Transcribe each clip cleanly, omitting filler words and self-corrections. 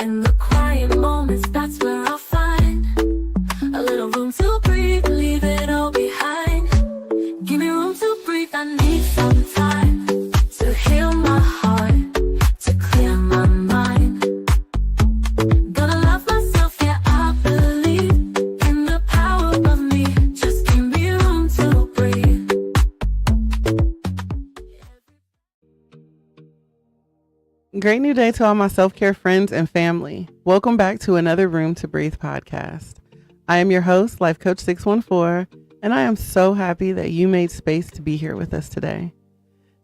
In the quiet moments, that's where I'll find a little room to breathe, leave it all behind. Give me room to breathe, I need some time to heal my heart, to clear my mind. Gonna love myself, yeah, I believe in the power of me. Just give me room to breathe. Great new day to all my self-care friends and family. Welcome back to another Room to Breathe podcast. I am your host, Life Coach 614, and I am so happy that you made space to be here with us today.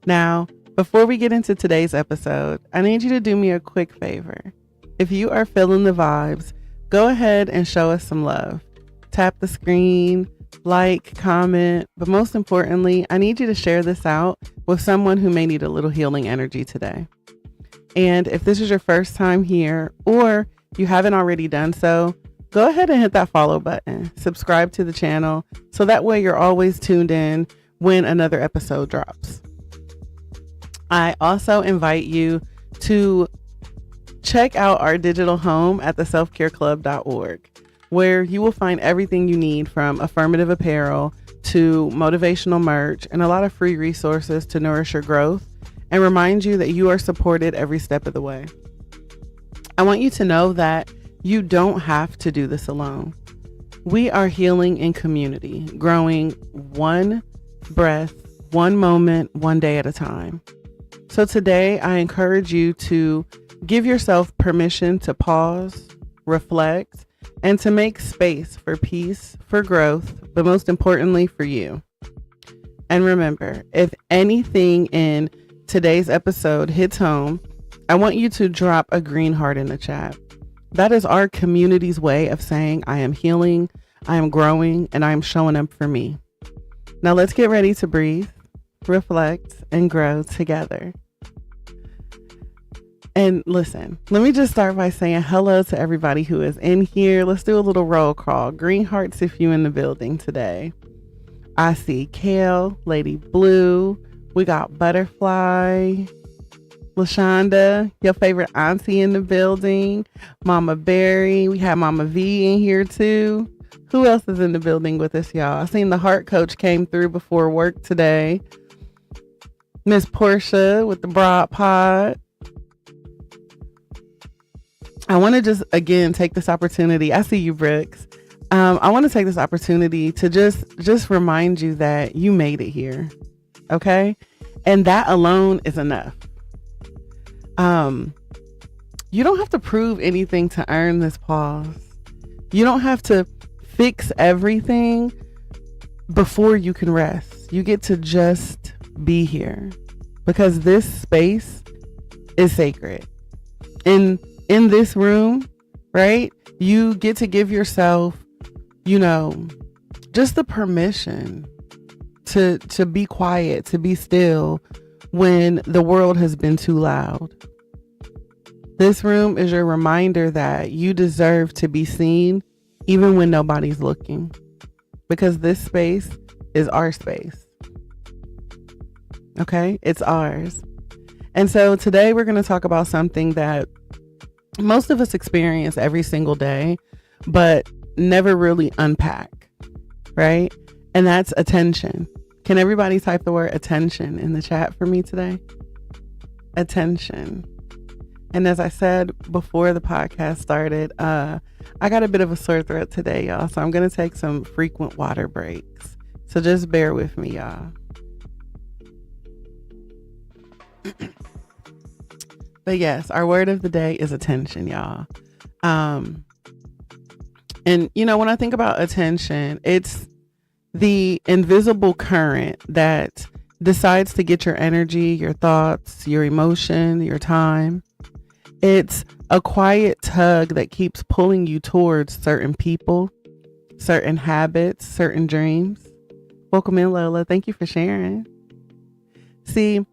Now, before we get into today's episode, I need you to do me a quick favor. If you are feeling the vibes, go ahead and show us some love. Tap the screen, like, comment, but most importantly, I need you to share this out with someone who may need a little healing energy today. And if this is your first time here, or you haven't already done so, go ahead and hit that follow button. Subscribe to the channel so that way you're always tuned in when another episode drops. I also invite you to check out our digital home at theselfcareclub.org, where you will find everything you need from affirmative apparel to motivational merch and a lot of free resources to nourish your growth and remind you that you are supported every step of the way. I want you to know that you don't have to do this alone. We are healing in community, growing one breath, one moment, one day at a time. So today, I encourage you to give yourself permission to pause, reflect, and to make space for peace, for growth, but most importantly, for you. And remember, if anything in today's episode hits home, I want you to drop a green heart in the chat. That is our community's way of saying I am healing, I am growing, and I am showing up for me. Now let's get ready to breathe, reflect, and grow together. And listen, let me just start by saying hello to everybody who is in here. Let's do a little roll call. Green hearts if you in the building today. I see Kale, Lady Blue, we got Butterfly, LaShonda, your favorite auntie in the building, Mama Berry. We have Mama V in here too. Who else is in the building with us, y'all? I seen the heart coach came through before work today. Miss Portia with the broad pod. I want to just, again, take this opportunity. I see you, Brooks. I want to take this opportunity to just remind you that you made it here. Okay. And that alone is enough. You don't have to prove anything to earn this pause. You don't have to fix everything before you can rest. You get to just be here because this space is sacred. In this room, right? You get to give yourself, just the permission to be quiet, to be still when the world has been too loud. This room is your reminder that you deserve to be seen even when nobody's looking, because this space is our space. Okay? It's ours. And so today we're going to talk about something that most of us experience every single day, but never really unpack, right? And that's attention. Can everybody type the word attention in the chat for me today? Attention. And as I said before the podcast started, I got a bit of a sore throat today, y'all. So I'm going to take some frequent water breaks. So just bear with me, y'all. But yes, our word of the day is attention, y'all. And when I think about attention, it's the invisible current that decides to get your energy, your thoughts, your emotion, your time. It's a quiet tug that keeps pulling you towards certain people, certain habits, certain dreams. Welcome in, Lola. Thank you for sharing. See,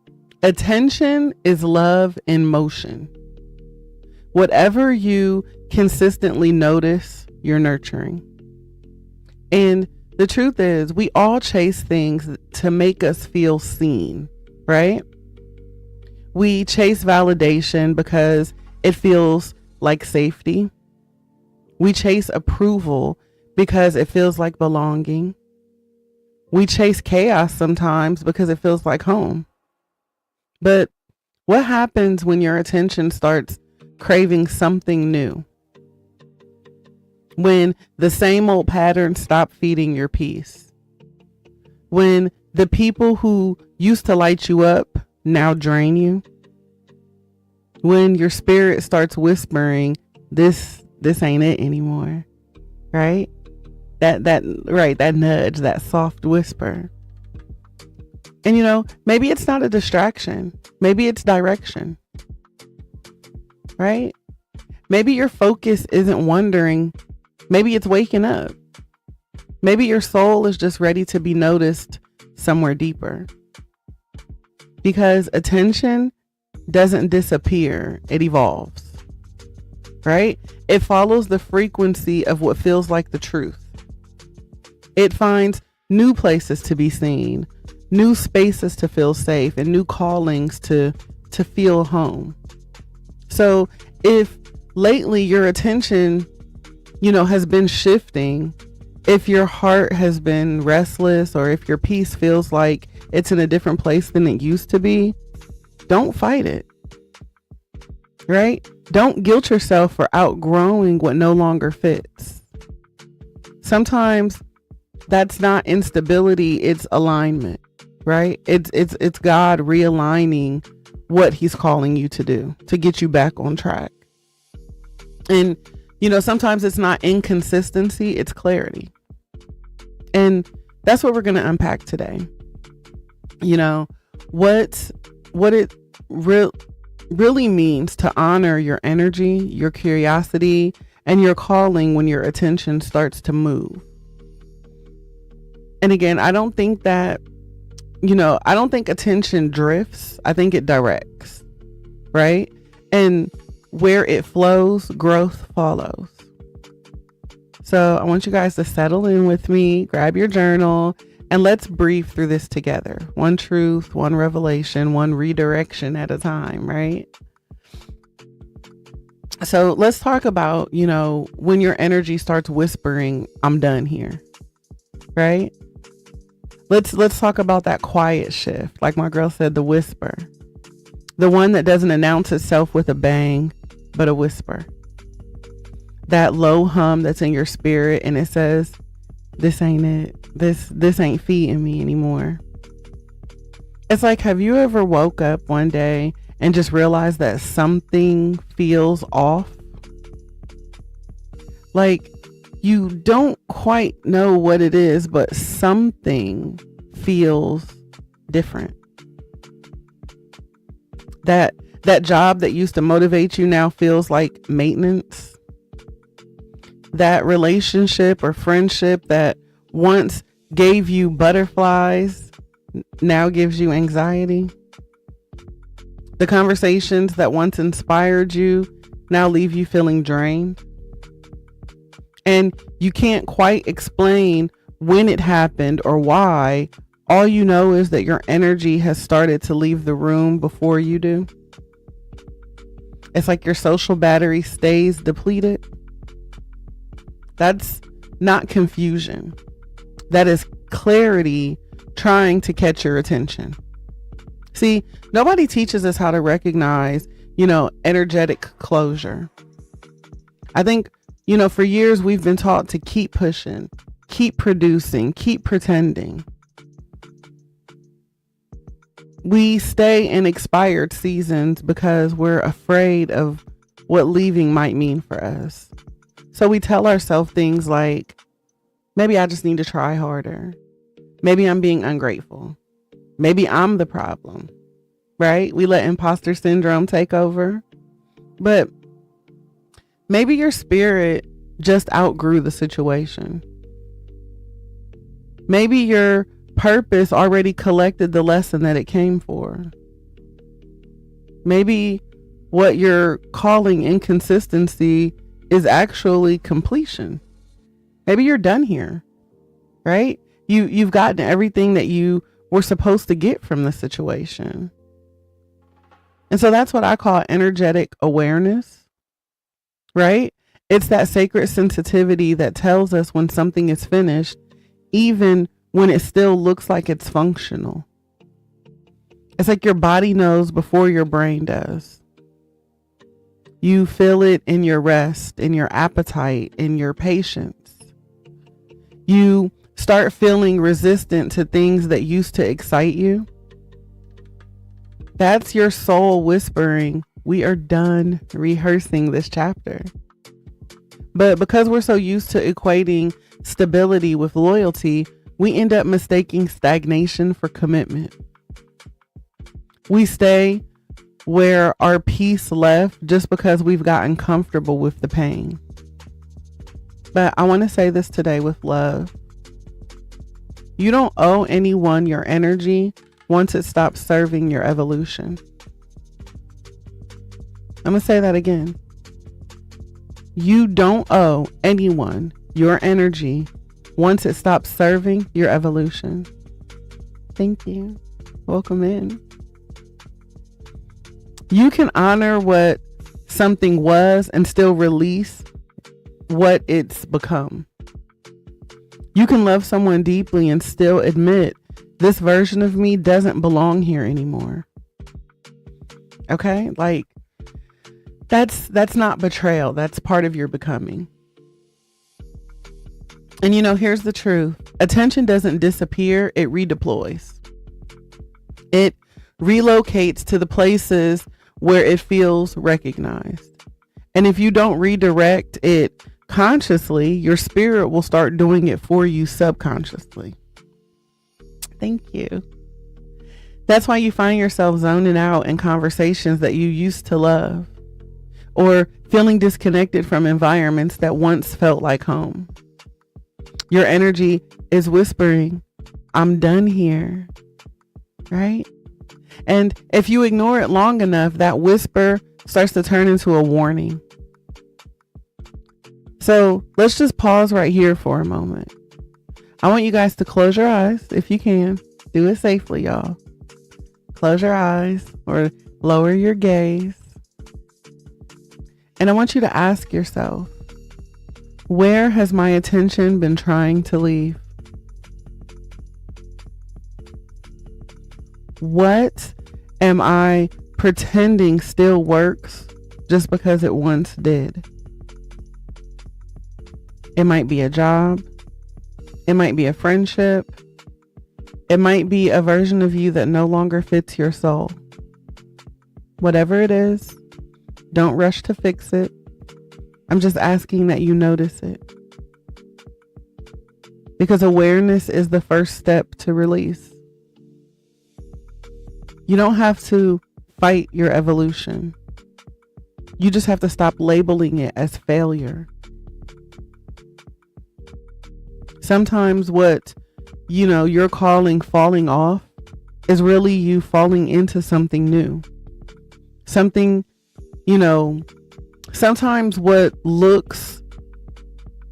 attention is love in motion. Whatever you consistently notice, you're nurturing. And the truth is, we all chase things to make us feel seen, right? We chase validation because it feels like safety. We chase approval because it feels like belonging. We chase chaos sometimes because it feels like home. But what happens when your attention starts craving something new? When the same old patterns stop feeding your peace? When the people who used to light you up now drain you? When your spirit starts whispering, this ain't it anymore, right? That nudge, that soft whisper. And maybe it's not a distraction. Maybe it's direction, right? Maybe your focus isn't wandering. Maybe it's waking up. Maybe your soul is just ready to be noticed somewhere deeper. Because attention doesn't disappear, it evolves, right? It follows the frequency of what feels like the truth. It finds new places to be seen, new spaces to feel safe, and new callings to feel home. So if lately your attention, has been shifting, if your heart has been restless, or if your peace feels like it's in a different place than it used to be, don't fight it, right? Don't guilt yourself for outgrowing what no longer fits. Sometimes that's not instability, it's alignment, right? It's God realigning what he's calling you to do to get you back on track. And sometimes it's not inconsistency, it's clarity. And that's what we're going to unpack today. What it really means to honor your energy, your curiosity, and your calling when your attention starts to move. And again, I don't think attention drifts. I think it directs, right? And where it flows, growth follows. So I want you guys to settle in with me, grab your journal, and let's breathe through this together. One truth, one revelation, one redirection at a time, right? So let's talk about, when your energy starts whispering, I'm done here, right? Let's talk about that quiet shift. Like my girl said, the whisper. The one that doesn't announce itself with a bang, but a whisper. That low hum that's in your spirit and it says, this ain't it. This ain't feeding me anymore. It's like, have you ever woke up one day and just realized that something feels off? Like you don't quite know what it is, but something feels different. That job that used to motivate you now feels like maintenance. That relationship or friendship that once gave you butterflies now gives you anxiety. The conversations that once inspired you now leave you feeling drained. And you can't quite explain when it happened or why. All you know is that your energy has started to leave the room before you do. It's like your social battery stays depleted. That's not confusion. That is clarity trying to catch your attention. See, nobody teaches us how to recognize, energetic closure. I think, for years we've been taught to keep pushing, keep producing, keep pretending. We stay in expired seasons because we're afraid of what leaving might mean for us. So we tell ourselves things like, maybe I just need to try harder. Maybe I'm being ungrateful. Maybe I'm the problem, right? We let imposter syndrome take over. But maybe your spirit just outgrew the situation. Maybe your purpose already collected the lesson that it came for. Maybe what you're calling inconsistency is actually completion. Maybe you're done here, right? You've gotten everything that you were supposed to get from the situation. And so that's what I call energetic awareness. right? It's that sacred sensitivity that tells us when something is finished, even when it still looks like it's functional. It's like your body knows before your brain does. You feel it in your rest, in your appetite, in your patience. You start feeling resistant to things that used to excite you. That's your soul whispering, we are done rehearsing this chapter. But because we're so used to equating stability with loyalty, we end up mistaking stagnation for commitment. We stay where our peace left just because we've gotten comfortable with the pain. But I want to say this today with love. You don't owe anyone your energy once it stops serving your evolution. I'm going to say that again. You don't owe anyone your energy once it stops serving your evolution. Thank you. Welcome in. You can honor what something was and still release what it's become. You can love someone deeply and still admit this version of me doesn't belong here anymore. Okay? Like that's not betrayal. That's part of your becoming. And here's the truth. Attention doesn't disappear, it redeploys. It relocates to the places where it feels recognized. And if you don't redirect it consciously, your spirit will start doing it for you subconsciously. Thank you. That's why you find yourself zoning out in conversations that you used to love, or feeling disconnected from environments that once felt like home. Your energy is whispering, I'm done here, right? And if you ignore it long enough, that whisper starts to turn into a warning. So let's just pause right here for a moment. I want you guys to close your eyes if you can. Do it safely, y'all. Close your eyes or lower your gaze. And I want you to ask yourself, where has my attention been trying to leave? What am I pretending still works just because it once did? It might be a job. It might be a friendship. It might be a version of you that no longer fits your soul. Whatever it is, don't rush to fix it. I'm just asking that you notice it. Because awareness is the first step to release. You don't have to fight your evolution. You just have to stop labeling it as failure. Sometimes what, you're calling falling off is really you falling into something new. Something, sometimes what looks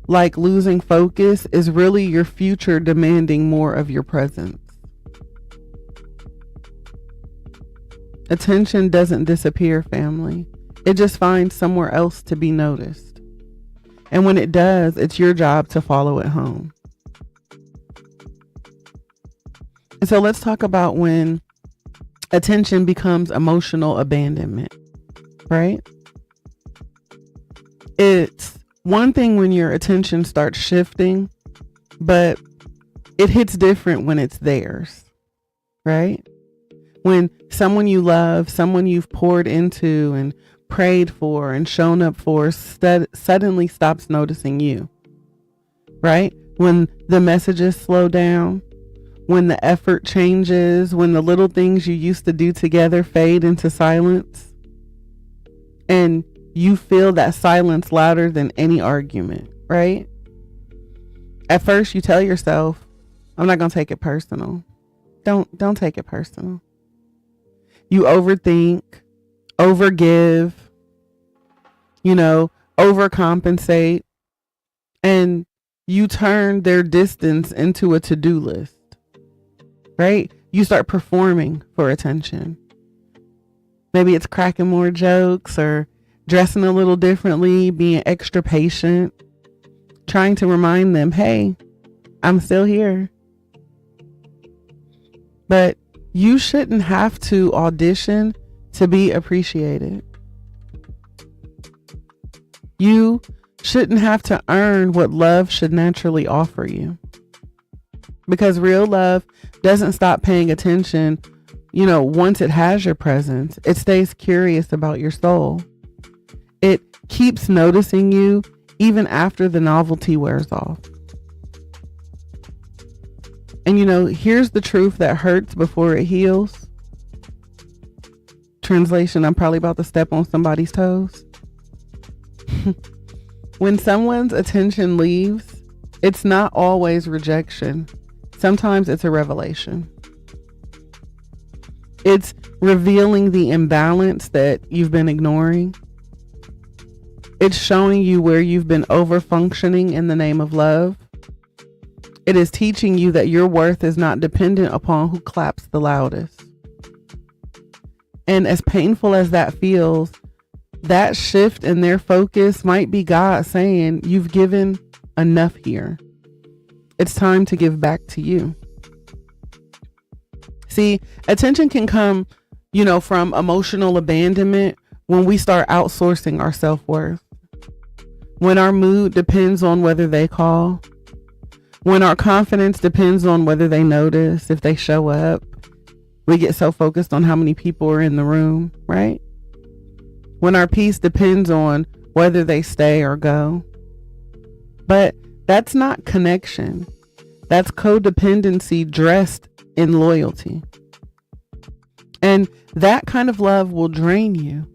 like losing focus is really your future demanding more of your presence. Attention doesn't disappear, family. It just finds somewhere else to be noticed. And when it does, it's your job to follow it home. And so let's talk about when attention becomes emotional abandonment, right? It's one thing when your attention starts shifting, but it hits different when it's theirs, right? When someone you love, someone you've poured into and prayed for and shown up for suddenly stops noticing you, right? When the messages slow down, when the effort changes, when the little things you used to do together fade into silence, and you feel that silence louder than any argument, right? At first you tell yourself, I'm not going to take it personal. Don't take it personal. You overthink, overgive, overcompensate, and you turn their distance into a to-do list. Right? You start performing for attention. Maybe it's cracking more jokes, or dressing a little differently, being extra patient, trying to remind them, hey, I'm still here. But you shouldn't have to audition to be appreciated. You shouldn't have to earn what love should naturally offer you. Because real love doesn't stop paying attention, once it has your presence. It stays curious about your soul. It keeps noticing you even after the novelty wears off. And here's the truth that hurts before it heals. Translation, I'm probably about to step on somebody's toes. When someone's attention leaves, it's not always rejection. Sometimes it's a revelation. It's revealing the imbalance that you've been ignoring. It's showing you where you've been over-functioning in the name of love. It is teaching you that your worth is not dependent upon who claps the loudest. And as painful as that feels, that shift in their focus might be God saying, you've given enough here. It's time to give back to you. See, attention can come, from emotional abandonment when we start outsourcing our self-worth. When our mood depends on whether they call. When our confidence depends on whether they notice, if they show up. We get so focused on how many people are in the room, right? When our peace depends on whether they stay or go. But that's not connection. That's codependency dressed in loyalty. And that kind of love will drain you.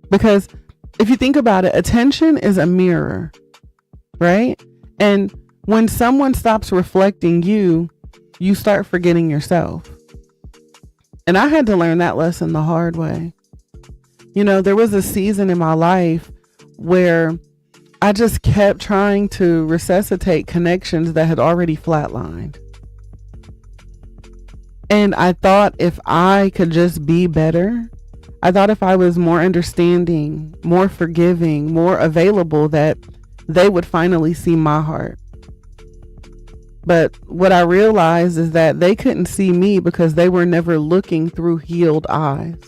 Because if you think about it, attention is a mirror, right? And when someone stops reflecting you, you start forgetting yourself. And I had to learn that lesson the hard way. There was a season in my life where I just kept trying to resuscitate connections that had already flatlined. And I thought if I could just be better, I thought if I was more understanding, more forgiving, more available, that they would finally see my heart. But what I realized is that they couldn't see me because they were never looking through healed eyes.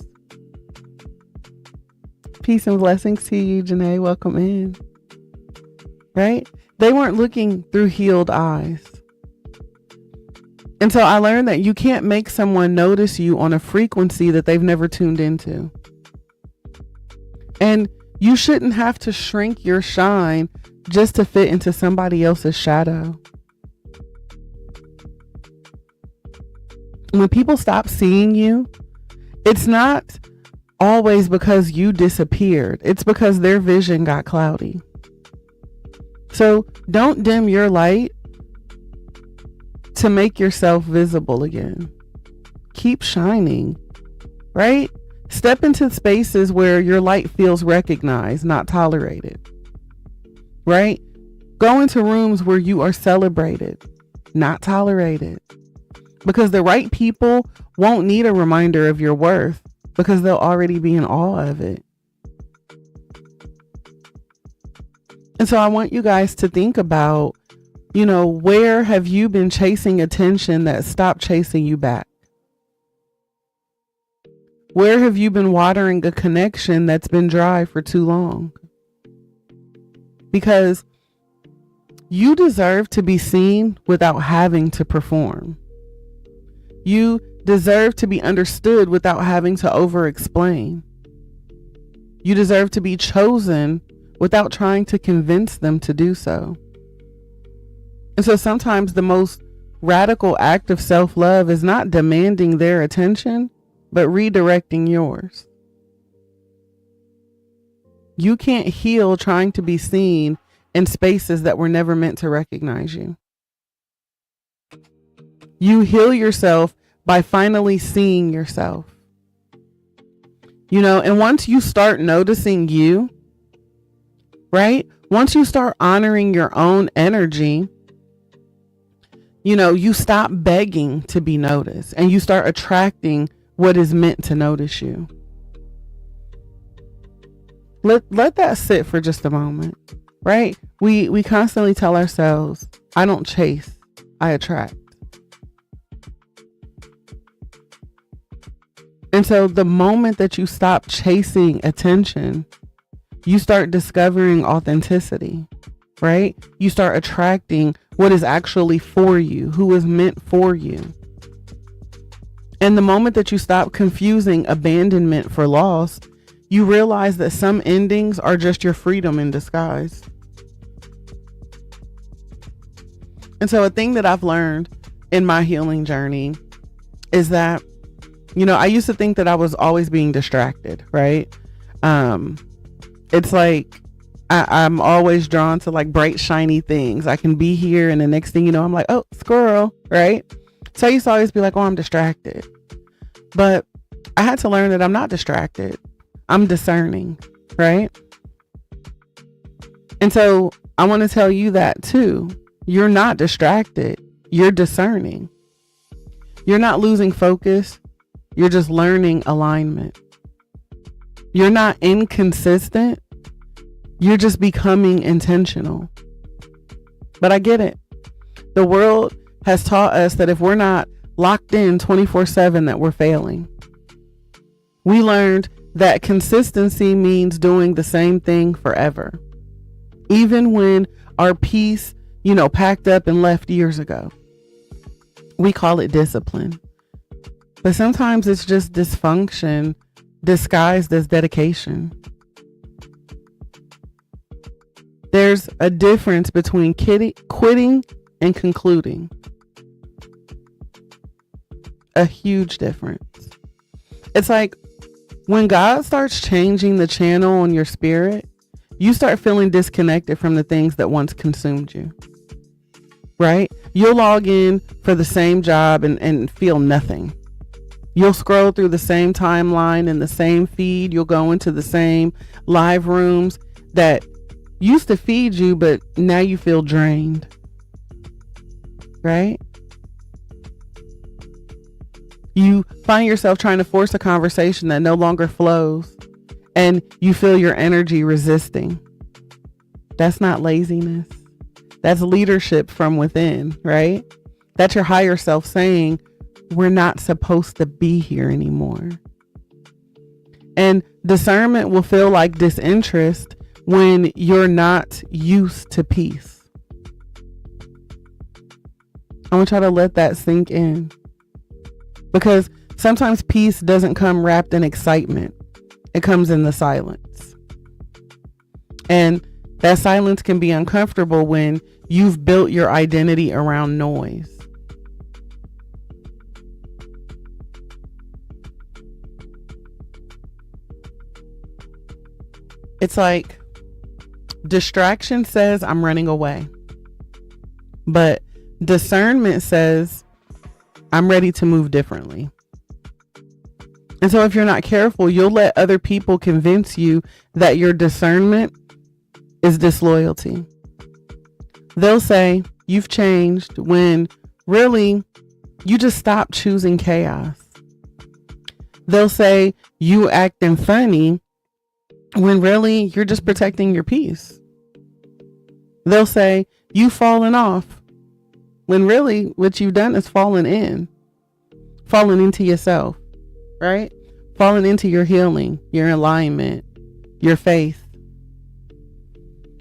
Peace and blessings to you, Janae. Welcome in. Right? They weren't looking through healed eyes. And so I learned that you can't make someone notice you on a frequency that they've never tuned into. And you shouldn't have to shrink your shine just to fit into somebody else's shadow. When people stop seeing you, it's not always because you disappeared. It's because their vision got cloudy. So don't dim your light to make yourself visible again. Keep shining, right? Step into spaces where your light feels recognized, not tolerated, right? Go into rooms where you are celebrated, not tolerated. Because the right people won't need a reminder of your worth because they'll already be in awe of it. And so I want you guys to think about, where have you been chasing attention that stopped chasing you back? Where have you been watering a connection that's been dry for too long? Because you deserve to be seen without having to perform. You deserve to be understood without having to over-explain. You deserve to be chosen without trying to convince them to do so. And so sometimes the most radical act of self-love is not demanding their attention, but redirecting yours. You can't heal trying to be seen in spaces that were never meant to recognize you. You heal yourself by finally seeing yourself. And once you start noticing you, right? Once you start honoring your own energy, you stop begging to be noticed and you start attracting what is meant to notice you. Let that sit for just a moment, right? We constantly tell ourselves, I don't chase, I attract. And so the moment that you stop chasing attention, you start discovering authenticity, right? You start attracting what is actually for you, who is meant for you. And the moment that you stop confusing abandonment for loss, you realize that some endings are just your freedom in disguise. And so a thing that I've learned in my healing journey is that, I used to think that I was always being distracted, right? It's like I'm always drawn to like bright, shiny things. I can be here and the next thing you know, I'm like, oh, squirrel, right? So I used to always be like, oh, I'm distracted. But I had to learn that I'm not distracted. I'm discerning, right? And so I want to tell you that too. You're not distracted. You're discerning. You're not losing focus. You're just learning alignment. You're not inconsistent. You're just becoming intentional. But I get it. The world has taught us that if we're not locked in 24/7, that we're failing. We learned that consistency means doing the same thing forever. Even when our peace, packed up and left years ago. We call it discipline. But sometimes it's just dysfunction disguised as dedication. There's a difference between quitting and concluding. A huge difference. It's like when God starts changing the channel on your spirit, you start feeling disconnected from the things that once consumed you. Right? You'll log in for the same job and feel nothing. You'll scroll through the same timeline and the same feed. You'll go into the same live rooms that used to feed you, but now you feel drained. Right? You find yourself trying to force a conversation that no longer flows, and you feel your energy resisting. That's not laziness. That's leadership from within, right? That's your higher self saying, we're not supposed to be here anymore. And discernment will feel like disinterest when you're not used to peace. I want y'all to let that sink in. Because sometimes peace doesn't come wrapped in excitement. It comes in the silence. And that silence can be uncomfortable when you've built your identity around noise. It's like distraction says I'm running away, but discernment says I'm ready to move differently. And so if you're not careful, you'll let other people convince you that your discernment is disloyalty. They'll say you've changed when really you just stopped choosing chaos. They'll say you acting funny when really you're just protecting your peace. They'll say you've fallen off when really what you've done is fallen into yourself, right? Fallen into your healing, your alignment, your faith.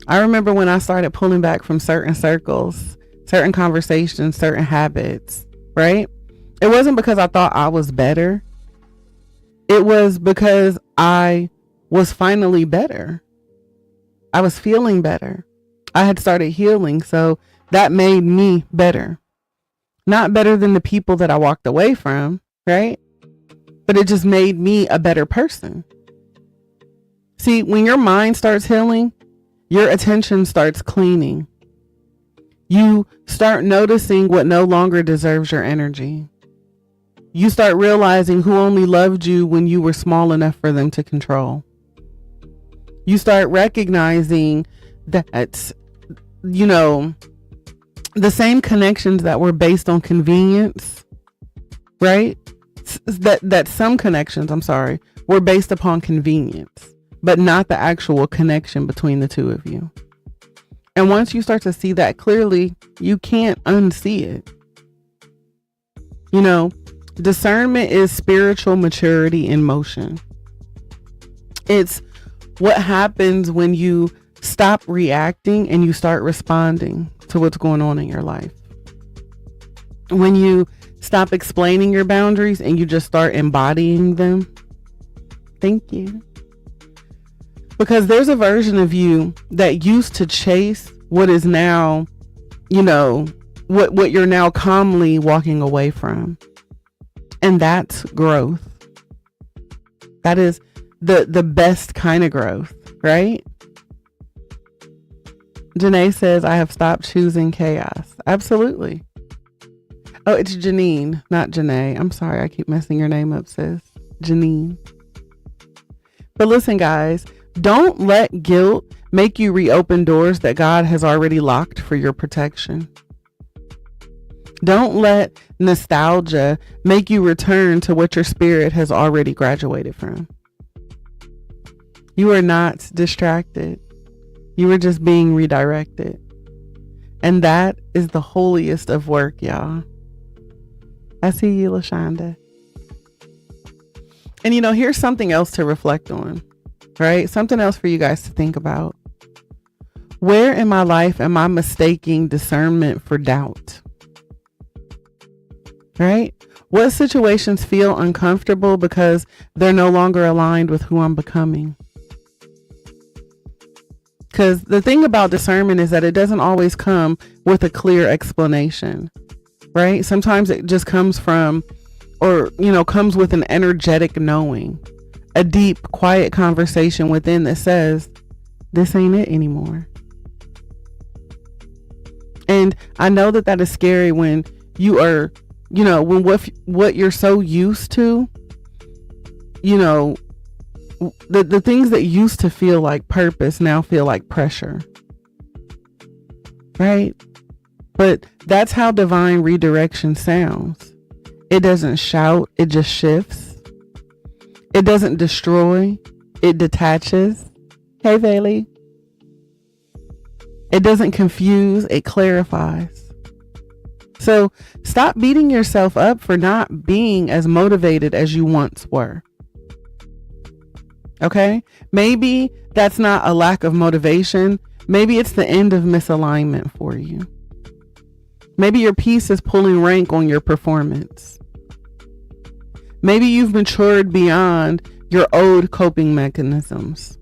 I remember when I started pulling back from certain circles, certain conversations, certain habits, right? It wasn't because I thought I was better. It was because I was finally better. I was feeling better. I had started healing, so that made me better. Not better than the people that I walked away from, right? But it just made me a better person. See, when your mind starts healing, your attention starts cleaning. You start noticing what no longer deserves your energy. You start realizing who only loved you when you were small enough for them to control. You start recognizing that, the same connections that were based on convenience, right? That some connections, were based upon convenience. but not the actual connection between the two of you. And once you start to see that clearly, you can't unsee it. You know, discernment is spiritual maturity in motion. It's what happens when you stop reacting and you start responding to what's going on in your life. When you stop explaining your boundaries and you just start embodying them. Thank you. Because there's a version of you that used to chase what is now, you know, what you're now calmly walking away from. And that's growth. That is the best kind of growth, right? Janae says, I have stopped choosing chaos. Absolutely. Oh, it's Janine, not Janae. I'm sorry. I keep messing your name up, sis. Janine. But listen, guys, don't let guilt make you reopen doors that God has already locked for your protection. Don't let nostalgia make you return to what your spirit has already graduated from. You are not distracted. You are just being redirected. And that is the holiest of work, y'all. I see you, LaShonda. And you know, here's something else to reflect on, right? Something else for you guys to think about. Where in my life am I mistaking discernment for doubt? Right? What situations feel uncomfortable because they're no longer aligned with who I'm becoming? Because the thing about discernment is that it doesn't always come with a clear explanation, right? Sometimes it just comes from, or, you know, comes with an energetic knowing, a deep, quiet conversation within that says, this ain't it anymore. And I know that that is scary when you are, you know, when what you're so used to, you know, the things that used to feel like purpose now feel like pressure. Right? But that's how divine redirection sounds. It doesn't shout, it just shifts. It doesn't destroy, it detaches. Hey, Bailey. It doesn't confuse, it clarifies. So stop beating yourself up for not being as motivated as you once were. Okay? Maybe that's not a lack of motivation. Maybe it's the end of misalignment for you. Maybe your peace is pulling rank on your performance. Maybe you've matured beyond your old coping mechanisms.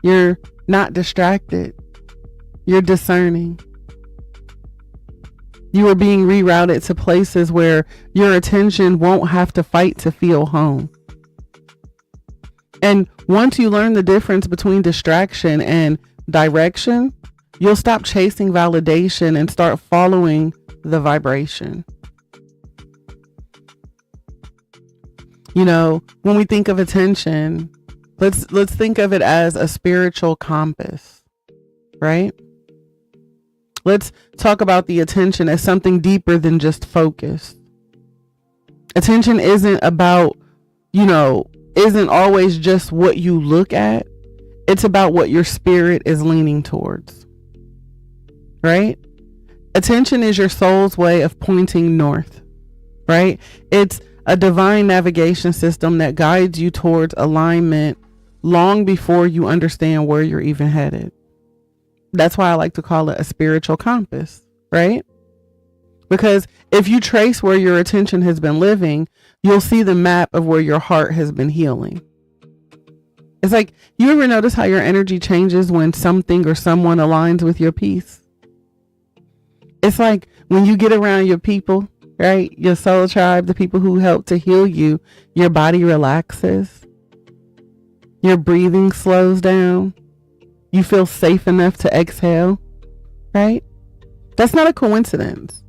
You're not distracted. You're discerning. You are being rerouted to places where your attention won't have to fight to feel home. And once you learn the difference between distraction and direction, you'll stop chasing validation and start following the vibration. You know, when we think of attention, let's think of it as a spiritual compass, right? Let's talk about the attention as something deeper than just focus. Attention isn't about, you know, isn't always just what you look at. It's about what your spirit is leaning towards, right? Attention is your soul's way of pointing north, right? It's a divine navigation system that guides you towards alignment long before you understand where you're even headed. That's why I like to call it a spiritual compass, right? Because if you trace where your attention has been living, you'll see the map of where your heart has been healing. It's like, you ever notice how your energy changes when something or someone aligns with your peace? It's like when you get around your people, right? Your soul tribe, the people who help to heal you, your body relaxes. Your breathing slows down. You feel safe enough to exhale, right? That's not a coincidence.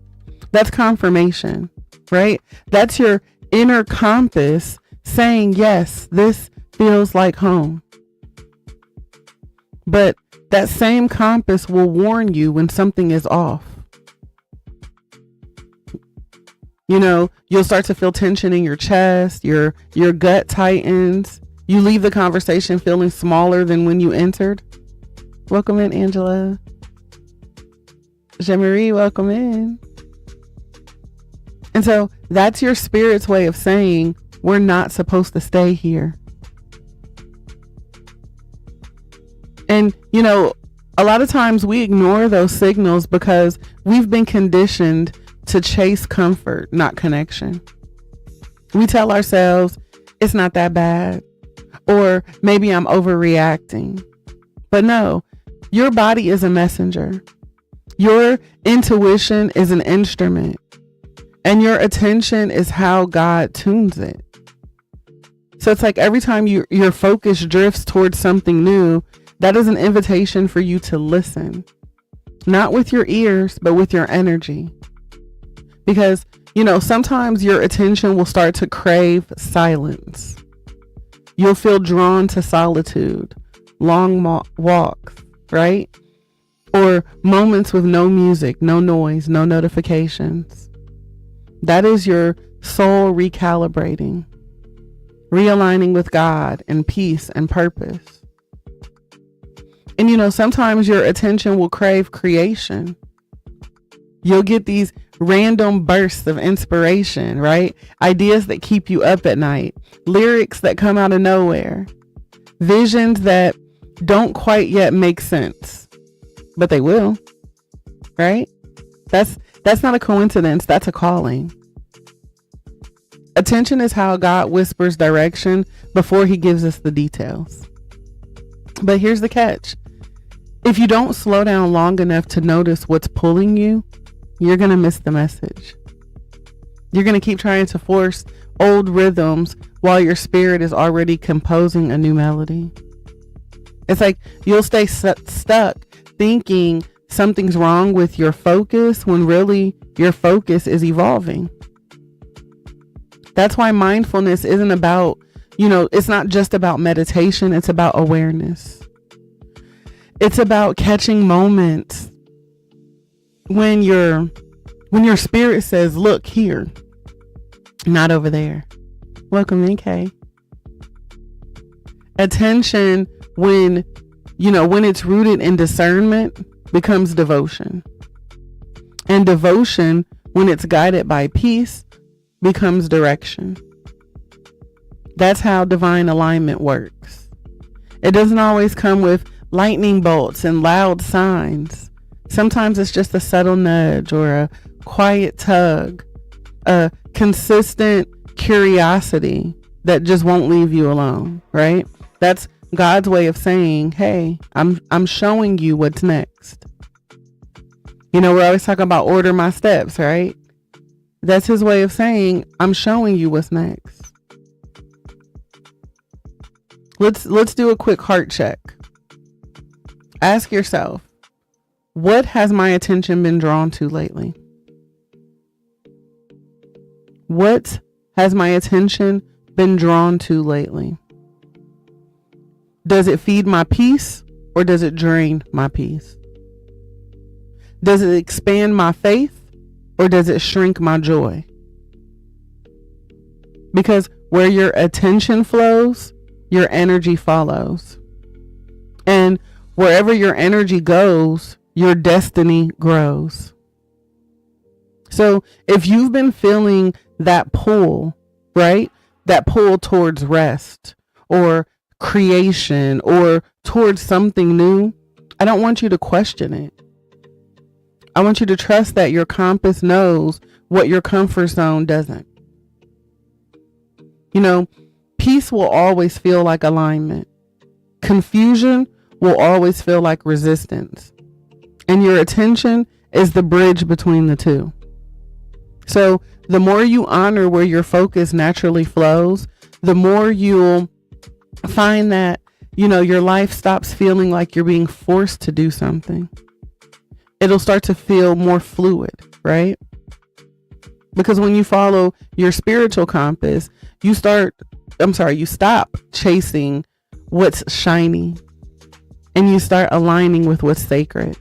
That's confirmation, right? That's your inner compass saying, yes, this feels like home. But that same compass will warn you when something is off. You know, you'll start to feel tension in your chest, your gut tightens, You leave the conversation feeling smaller than when you entered. Welcome in, Angela. Jean-Marie, welcome in. And so that's your spirit's way of saying we're not supposed to stay here. And, a lot of times we ignore those signals because we've been conditioned to chase comfort, not connection. We tell ourselves it's not that bad, or maybe I'm overreacting. But no, your body is a messenger. Your intuition is an instrument, and your attention is how God tunes it. So it's like every time your focus drifts towards something new, that is an invitation for you to listen, not with your ears, but with your energy. Because, sometimes your attention will start to crave silence. You'll feel drawn to solitude, long walks, right? Or moments with no music, no noise, no notifications. That is your soul recalibrating, realigning with God and peace and purpose. And sometimes your attention will crave creation. You'll get these random bursts of inspiration, right? Ideas that keep you up at night, lyrics that come out of nowhere, visions that don't quite yet make sense, but they will, right? That's not a coincidence. That's a calling. Attention is how God whispers direction before he gives us the details. But here's the catch. If you don't slow down long enough to notice what's pulling you, you're going to miss the message. You're going to keep trying to force old rhythms while your spirit is already composing a new melody. It's like you'll stay stuck thinking something's wrong with your focus when really your focus is evolving. That's why mindfulness isn't about, it's not just about meditation. It's about awareness. It's about catching moments when your spirit says, look here, not over there. Welcome in, Kay. Attention when it's rooted in discernment becomes devotion. And devotion, when it's guided by peace, becomes direction. That's how divine alignment works. It doesn't always come with lightning bolts and loud signs. Sometimes it's just a subtle nudge or a quiet tug, a consistent curiosity that just won't leave you alone, right? That's God's way of saying, hey, I'm showing you what's next. We're always talking about order my steps, right? That's his way of saying, I'm showing you what's next. Let's do a quick heart check. Ask yourself, what has my attention been drawn to lately? What has my attention been drawn to lately? Does it feed my peace or does it drain my peace? Does it expand my faith or does it shrink my joy? Because where your attention flows, your energy follows. And wherever your energy goes, your destiny grows. So if you've been feeling that pull, right? That pull towards rest or creation or towards something new, I don't want you to question it. I want you to trust that your compass knows what your comfort zone doesn't. Peace will always feel like alignment. Confusion will always feel like resistance. And your attention is the bridge between the two. So the more you honor where your focus naturally flows, the more you'll find that, your life stops feeling like you're being forced to do something. It'll start to feel more fluid, right? Because when you follow your spiritual compass, you stop chasing what's shiny and you start aligning with what's sacred.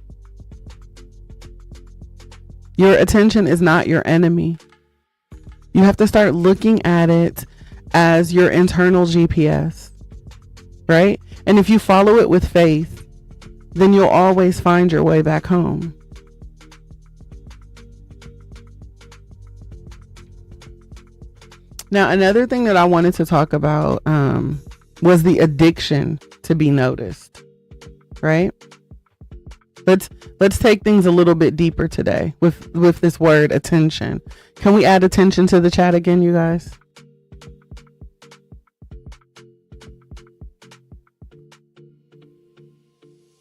Your attention is not your enemy. You have to start looking at it as your internal GPS. right? And if you follow it with faith, then you'll always find your way back home. Now, another thing that I wanted to talk about was the addiction to be noticed, right? Let's take things a little bit deeper today with this word attention. Can we add attention to the chat again, you guys?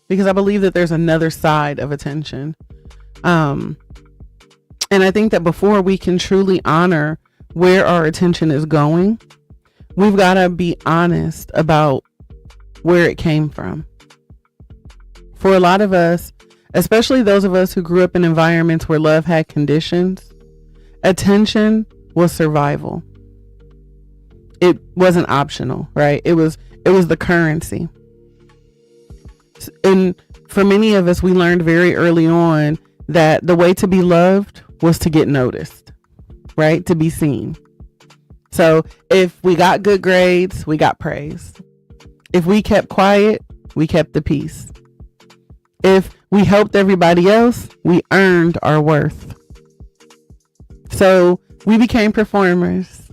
Because I believe that there's another side of attention. And I think that before we can truly honor where our attention is going, we've got to be honest about where it came from. For a lot of us, especially those of us who grew up in environments where love had conditions, attention was survival. It wasn't optional, right? It was the currency. And for many of us, we learned very early on that the way to be loved was to get noticed, right? To be seen. So if we got good grades, we got praise. If we kept quiet, we kept the peace. If we helped everybody else, we earned our worth. So we became performers,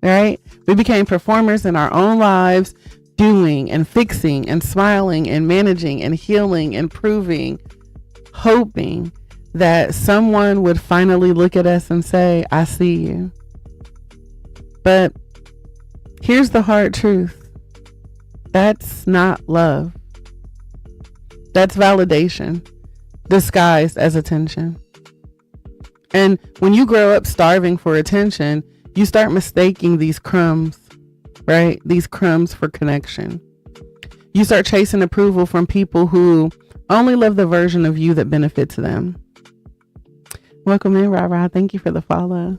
right? We became performers in our own lives, doing and fixing and smiling and managing and healing and proving, hoping that someone would finally look at us and say, I see you. But here's the hard truth. That's not love. That's validation disguised as attention. And when you grow up starving for attention, you start mistaking these crumbs, right? These crumbs for connection. You start chasing approval from people who only love the version of you that benefits them. Welcome in, Ra. Thank you for the follow.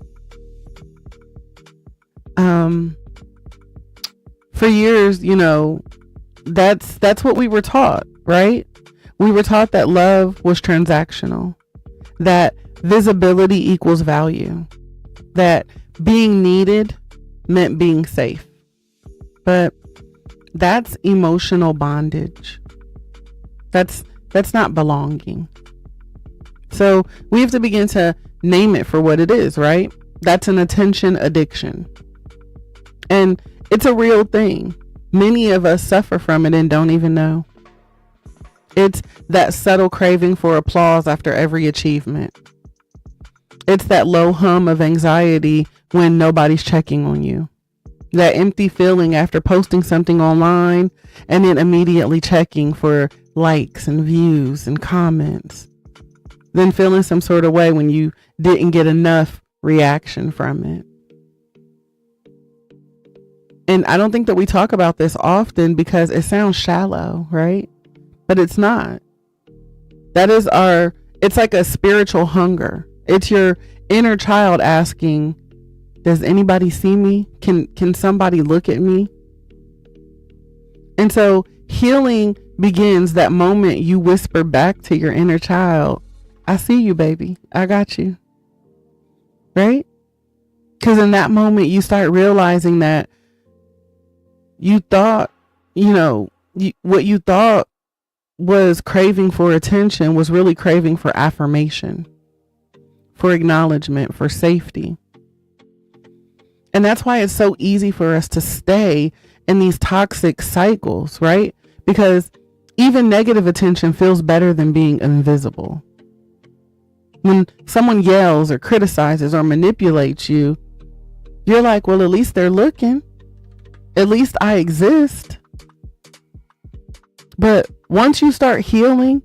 For years, that's what we were taught, right? We were taught that love was transactional, that visibility equals value, that being needed meant being safe. But that's emotional bondage. That's not belonging. So we have to begin to name it for what it is, right? That's an attention addiction. And it's a real thing. Many of us suffer from it and don't even know. It's that subtle craving for applause after every achievement. It's that low hum of anxiety when nobody's checking on you. That empty feeling after posting something online and then immediately checking for likes and views and comments. Then feeling some sort of way when you didn't get enough reaction from it. And I don't think that we talk about this often because it sounds shallow, right? But it's not. It's like a spiritual hunger. It's your inner child asking, does anybody see me? Can somebody look at me? And so healing begins that moment you whisper back to your inner child, I see you, baby. I got you. Right? Because in that moment you start realizing that you thought, what you thought was craving for attention was really craving for affirmation, for acknowledgement, for safety. And that's why it's so easy for us to stay in these toxic cycles, right? Because even negative attention feels better than being invisible. When someone yells or criticizes or manipulates you, you're like, well, at least they're looking. At least I exist. But once you start healing,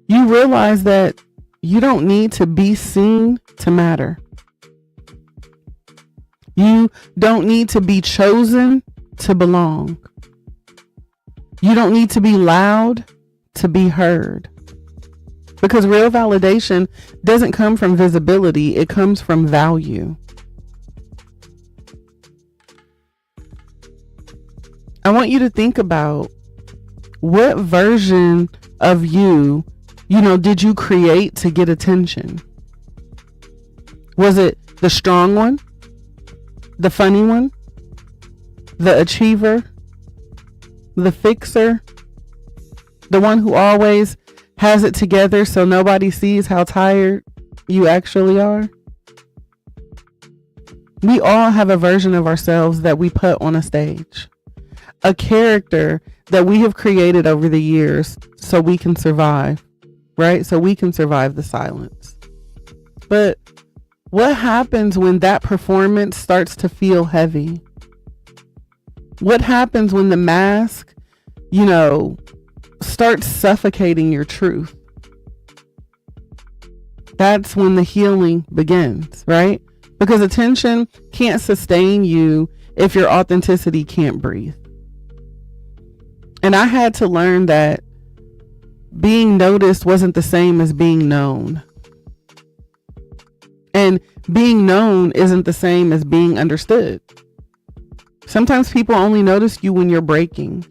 you realize that you don't need to be seen to matter. You don't need to be chosen to belong. You don't need to be loud to be heard. Because real validation doesn't come from visibility, it comes from value. I want you to think about what version of you, did you create to get attention? Was it the strong one? The funny one? The achiever? the fixer, the one who always has it together so nobody sees how tired you actually are. We all have a version of ourselves that we put on a stage, a character that we have created over the years so we can survive, right? So we can survive the silence. But what happens when that performance starts to feel heavy? What happens when the mask, starts suffocating your truth? That's when the healing begins, right? Because attention can't sustain you if your authenticity can't breathe. And I had to learn that being noticed wasn't the same as being known. And being known isn't the same as being understood. Sometimes people only notice you when you're breaking,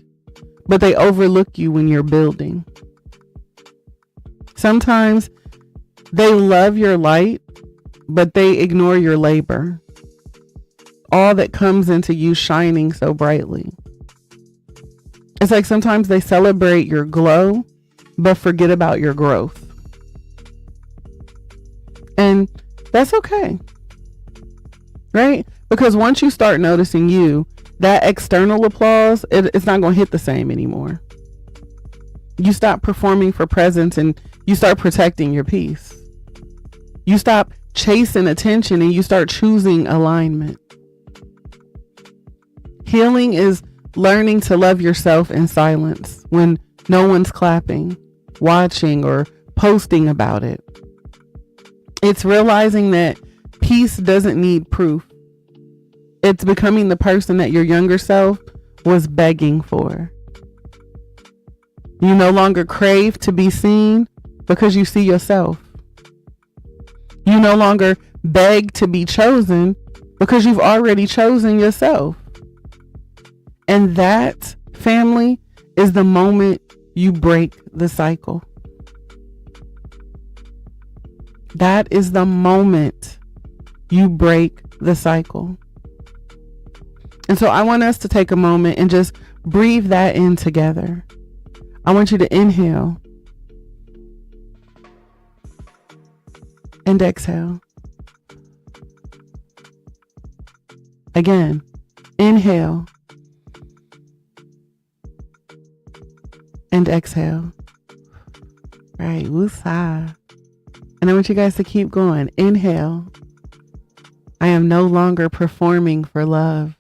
but they overlook you when you're building. Sometimes they love your light, but they ignore your labor. All that comes into you shining so brightly. It's like sometimes they celebrate your glow, but forget about your growth. And that's okay. Right? Because once you start noticing you, that external applause, it's not going to hit the same anymore. You stop performing for presence and you start protecting your peace. You stop chasing attention and you start choosing alignment. Healing is learning to love yourself in silence when no one's clapping, watching, or posting about it. It's realizing that peace doesn't need proof. It's becoming the person that your younger self was begging for. You no longer crave to be seen because you see yourself. You no longer beg to be chosen because you've already chosen yourself. And that, family, is the moment you break the cycle. That is the moment you break the cycle. And so I want us to take a moment and just breathe that in together. I want you to inhale and exhale. Again, inhale and exhale. Right, woosah. And I want you guys to keep going. Inhale. I am no longer performing for love.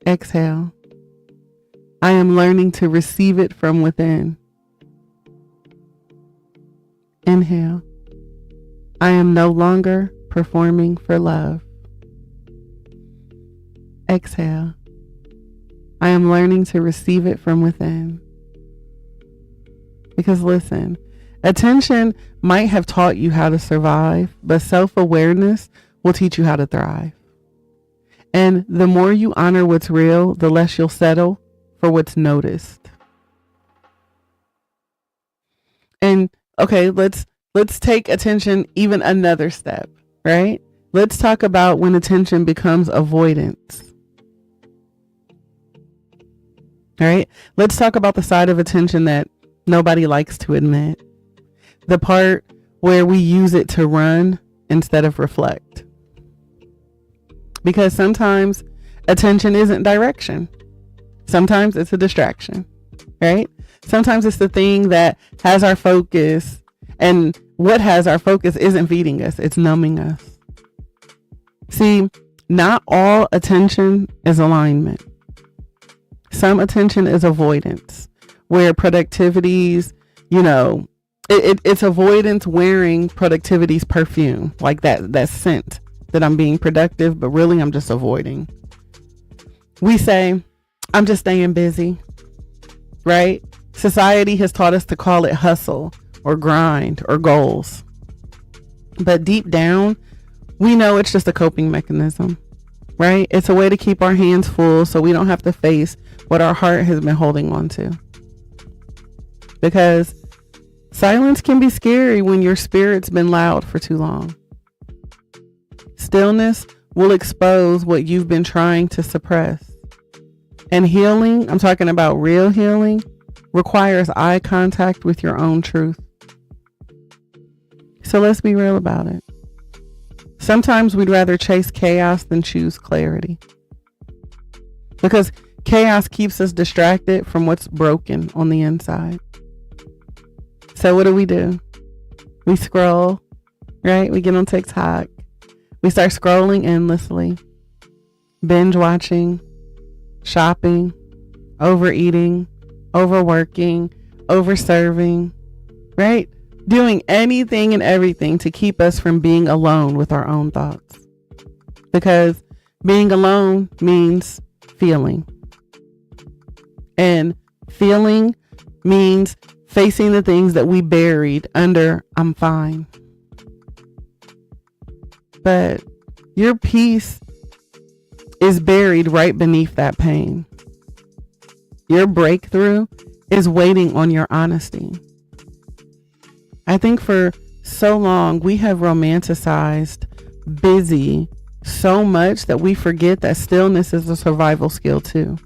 Exhale. I am learning to receive it from within. Inhale. I am no longer performing for love. Exhale. I am learning to receive it from within. Because listen, attention might have taught you how to survive, but self-awareness will teach you how to thrive. And the more you honor what's real, the less you'll settle for what's noticed. And okay, let's take attention even another step, right? Let's talk about when attention becomes avoidance. All right, let's talk about the side of attention that nobody likes to admit. The part where we use it to run instead of reflect. Because sometimes attention isn't direction. Sometimes it's a distraction, right? Sometimes it's the thing that has our focus, and what has our focus isn't feeding us, it's numbing us. See, not all attention is alignment. Some attention is avoidance, where productivity's, it's avoidance wearing productivity's perfume, like that scent that I'm being productive, but really I'm just avoiding. We say, I'm just staying busy, right? Society has taught us to call it hustle or grind or goals. But deep down, we know it's just a coping mechanism, right? It's a way to keep our hands full so we don't have to face what our heart has been holding on to. Because silence can be scary when your spirit's been loud for too long. Stillness will expose what you've been trying to suppress. And healing, I'm talking about real healing, requires eye contact with your own truth. So let's be real about it. Sometimes we'd rather chase chaos than choose clarity, because chaos keeps us distracted from what's broken on the inside. So what do? We scroll, right? We get on TikTok. We start scrolling endlessly, binge watching, shopping, overeating, overworking, overserving, right? Doing anything and everything to keep us from being alone with our own thoughts. Because being alone means feeling. And feeling means facing the things that we buried under "I'm fine." But your peace is buried right beneath that pain. Your breakthrough is waiting on your honesty. I think for so long we have romanticized busy so much that we forget that stillness is a survival skill too.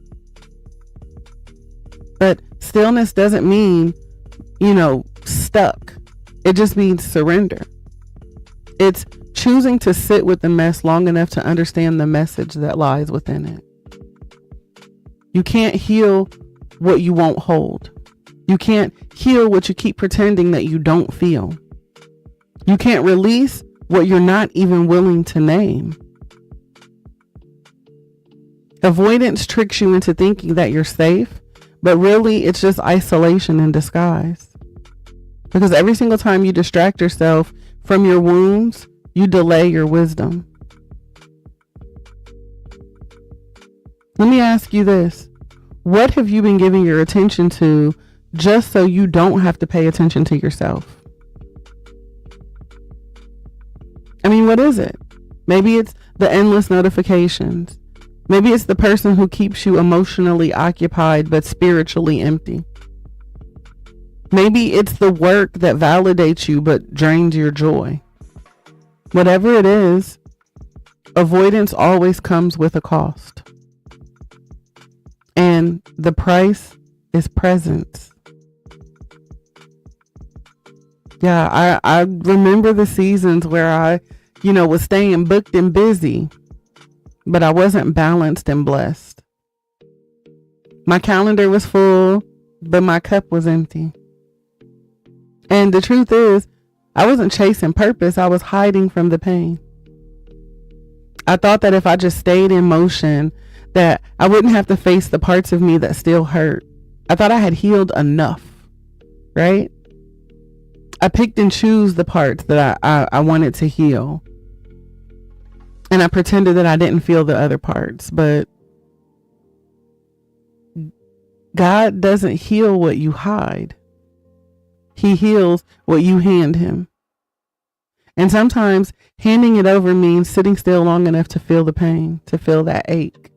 But stillness doesn't mean, stuck. It just means surrender. It's choosing to sit with the mess long enough to understand the message that lies within it. You can't heal what you won't hold. You can't heal what you keep pretending that you don't feel. You can't release what you're not even willing to name. Avoidance tricks you into thinking that you're safe, but really it's just isolation in disguise. Because every single time you distract yourself from your wounds, you delay your wisdom. Let me ask you this. What have you been giving your attention to just so you don't have to pay attention to yourself? I mean, what is it? Maybe it's the endless notifications. Maybe it's the person who keeps you emotionally occupied but spiritually empty. Maybe it's the work that validates you but drains your joy. Whatever it is, avoidance always comes with a cost. And the price is presence. Yeah, I remember the seasons where I, was staying booked and busy, but I wasn't balanced and blessed. My calendar was full, but my cup was empty. And the truth is, I wasn't chasing purpose. I was hiding from the pain. I thought that if I just stayed in motion, that I wouldn't have to face the parts of me that still hurt. I thought I had healed enough, right? I picked and chose the parts that I wanted to heal. And I pretended that I didn't feel the other parts. But God doesn't heal what you hide. He heals what you hand him. And sometimes handing it over means sitting still long enough to feel the pain, to feel that ache.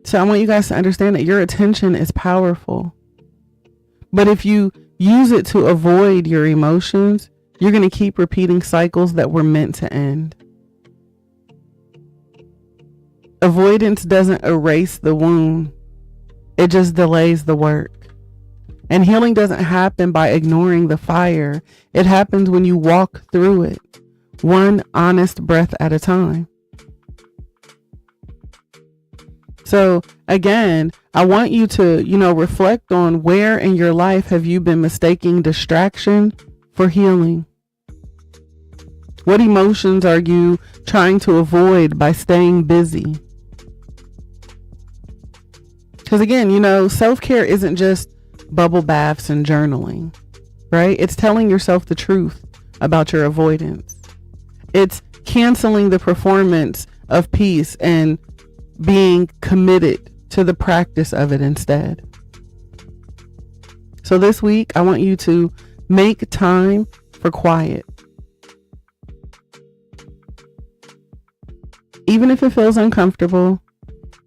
So I want you guys to understand that your attention is powerful. But if you use it to avoid your emotions, you're going to keep repeating cycles that were meant to end. Avoidance doesn't erase the wound. It just delays the work. And healing doesn't happen by ignoring the fire. It happens when you walk through it, one honest breath at a time. So again, I want you to, reflect on where in your life have you been mistaking distraction for healing? What emotions are you trying to avoid by staying busy? Because again, self-care isn't just bubble baths and journaling, right? It's telling yourself the truth about your avoidance. It's canceling the performance of peace and being committed to the practice of it instead. So this week, I want you to make time for quiet. Even if it feels uncomfortable,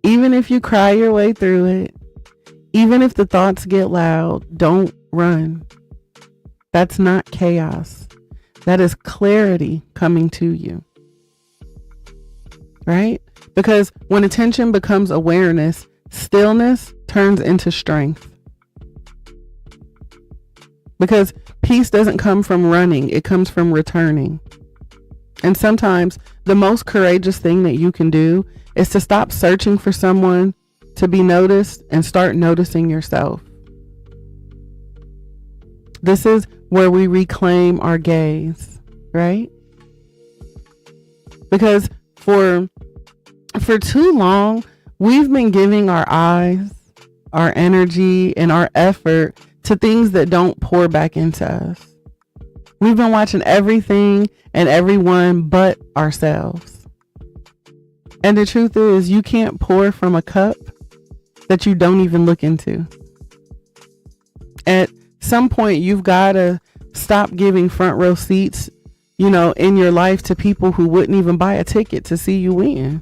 even if you cry your way through it, even if the thoughts get loud, don't run. That's not chaos. That is clarity coming to you. right? Because when attention becomes awareness, stillness turns into strength. Because peace doesn't come from running, it comes from returning. And sometimes the most courageous thing that you can do is to stop searching for someone to be noticed and start noticing yourself. This is where we reclaim our gaze, right? Because for too long, we've been giving our eyes, our energy, and our effort to things that don't pour back into us. We've been watching everything and everyone but ourselves. And the truth is, you can't pour from a cup that you don't even look into. At some point, you've got to stop giving front row seats, in your life to people who wouldn't even buy a ticket to see you win.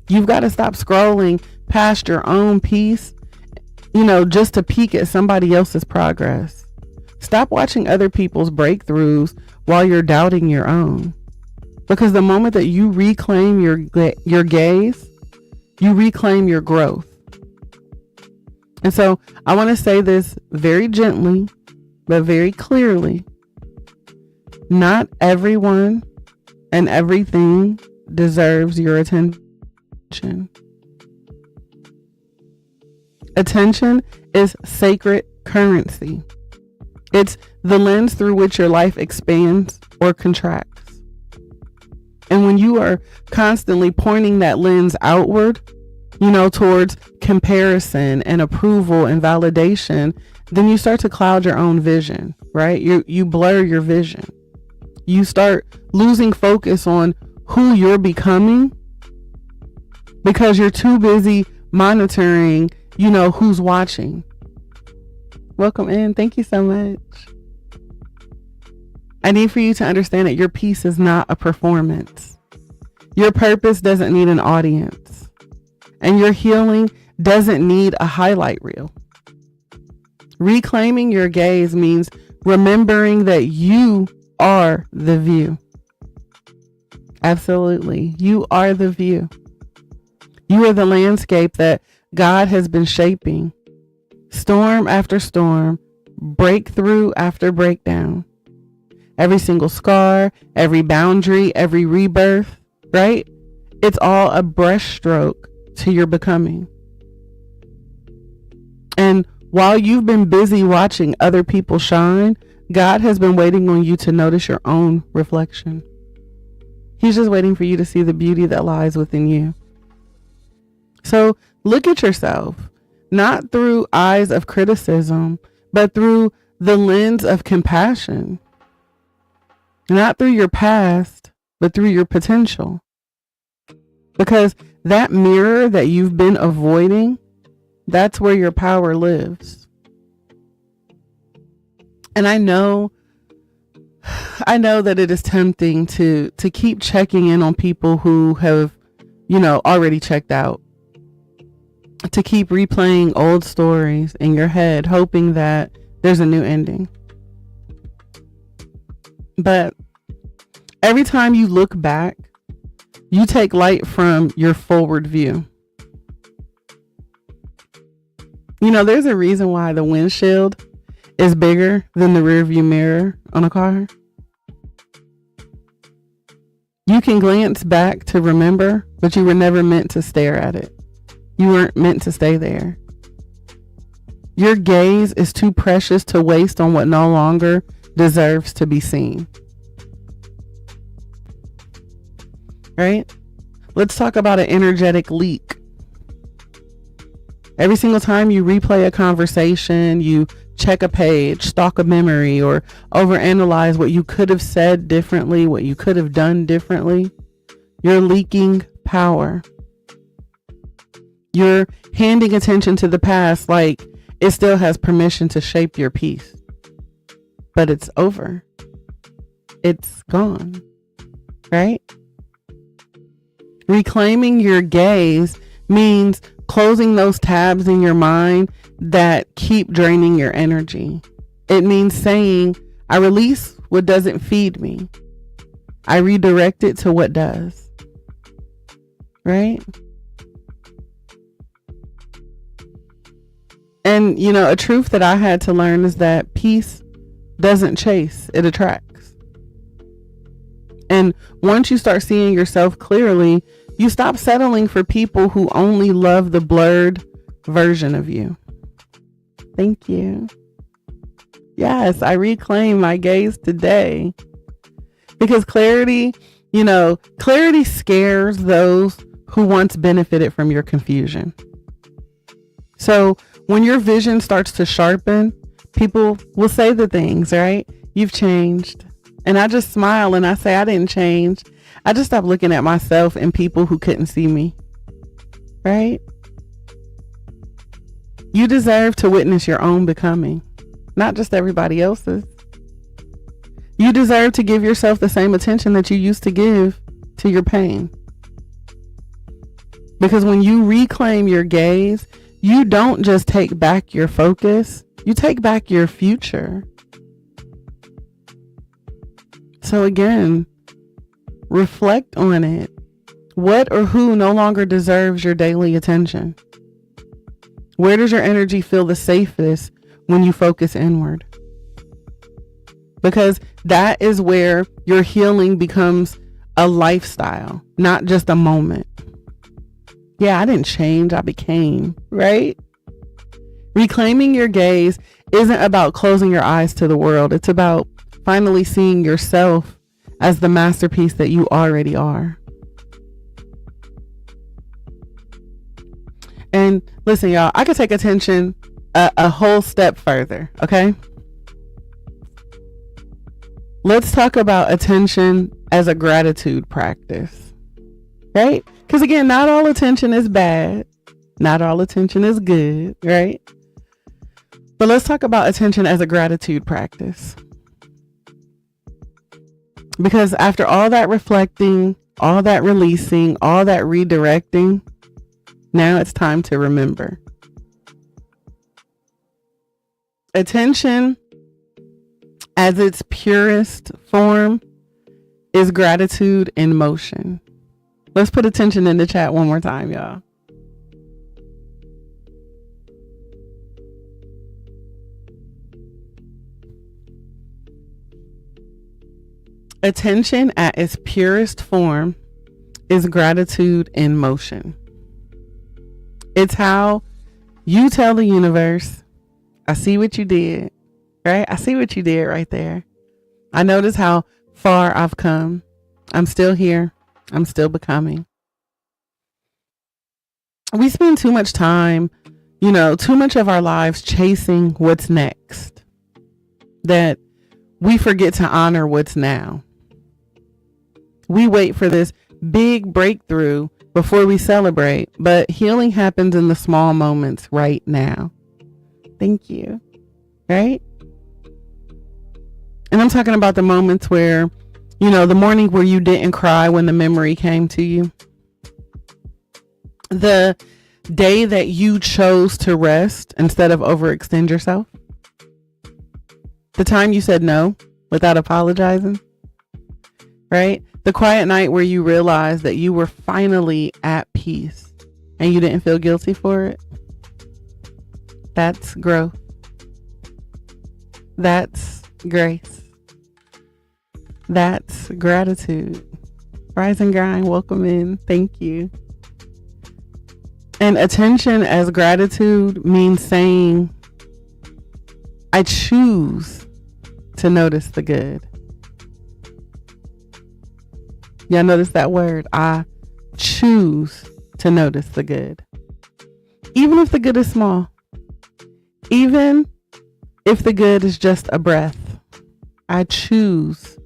You've got to stop scrolling past your own peace, just to peek at somebody else's progress. Stop watching other people's breakthroughs while you're doubting your own. Because the moment that you reclaim your gaze, you reclaim your growth. And so I want to say this very gently, but very clearly. Not everyone and everything deserves your attention. Attention is sacred currency. It's the lens through which your life expands or contracts. And when you are constantly pointing that lens outward, towards comparison and approval and validation, then you start to cloud your own vision, right? You blur your vision. You start losing focus on who you're becoming because you're too busy monitoring, who's watching. Welcome in. Thank you so much. I need for you to understand that your peace is not a performance. Your purpose doesn't need an audience. And your healing doesn't need a highlight reel. Reclaiming your gaze means remembering that you are the view. Absolutely. You are the view. You are the landscape that God has been shaping. Storm after storm, breakthrough after breakdown. Every single scar, every boundary, every rebirth, right? It's all a brushstroke to your becoming. And while you've been busy watching other people shine, God has been waiting on you to notice your own reflection. He's just waiting for you to see the beauty that lies within you. So look at yourself, not through eyes of criticism, but through the lens of compassion. Not through your past, but through your potential. Because that mirror that you've been avoiding, that's where your power lives. And I know that it is tempting to keep checking in on people who have, already checked out. To keep replaying old stories in your head, hoping that there's a new ending. But every time you look back, you take light from your forward view. There's a reason why the windshield is bigger than the rear view mirror on a car. You can glance back to remember, but you were never meant to stare at it. You weren't meant to stay there. Your gaze is too precious to waste on what no longer deserves to be seen. Right? Let's talk about an energetic leak. Every single time you replay a conversation, you check a page, stalk a memory, or overanalyze what you could have said differently, what you could have done differently, you're leaking power. You're handing attention to the past like it still has permission to shape your peace. But it's over. It's gone. Right? Reclaiming your gaze means closing those tabs in your mind that keep draining your energy. It means saying, I release what doesn't feed me. I redirect it to what does. right? And, a truth that I had to learn is that peace doesn't chase, it attracts. And once you start seeing yourself clearly, you stop settling for people who only love the blurred version of you. Thank you. Yes, I reclaim my gaze today. Because clarity scares those who once benefited from your confusion. So when your vision starts to sharpen, people will say the things, right? You've changed. And I just smile and I say, I didn't change. I just stopped looking at myself and people who couldn't see me, right? You deserve to witness your own becoming, not just everybody else's. You deserve to give yourself the same attention that you used to give to your pain. Because when you reclaim your gaze, you don't just take back your focus, you take back your future. So again, reflect on it. What or who no longer deserves your daily attention? Where does your energy feel the safest when you focus inward? Because that is where your healing becomes a lifestyle, not just a moment. Yeah, I didn't change, I became, right? Reclaiming your gaze isn't about closing your eyes to the world. It's about finally seeing yourself as the masterpiece that you already are. And listen, y'all, I could take attention a whole step further, okay? Let's talk about attention as a gratitude practice, right? Because again, not all attention is bad. Not all attention is good, right? But let's talk about attention as a gratitude practice. Because after all that reflecting, all that releasing, all that redirecting, now it's time to remember. Attention as its purest form is gratitude in motion. Let's put attention in the chat one more time, y'all. Attention at its purest form is gratitude in motion. It's how you tell the universe, I see what you did, right? I see what you did right there. I notice how far I've come. I'm still here. I'm still becoming. We spend too much time, too much of our lives chasing what's next, that we forget to honor what's now. We wait for this big breakthrough before we celebrate, but healing happens in the small moments right now. Thank you. Right? And I'm talking about the moments where, the morning where you didn't cry when the memory came to you. The day that you chose to rest instead of overextend yourself. The time you said no without apologizing. Right? The quiet night where you realized that you were finally at peace and you didn't feel guilty for it. That's growth. That's grace. That's gratitude. Rise and grind. Welcome in. Thank you. And attention as gratitude means saying, I choose to notice the good. Y'all notice that word? I choose to notice the good. Even if the good is small. Even if the good is just a breath. I choose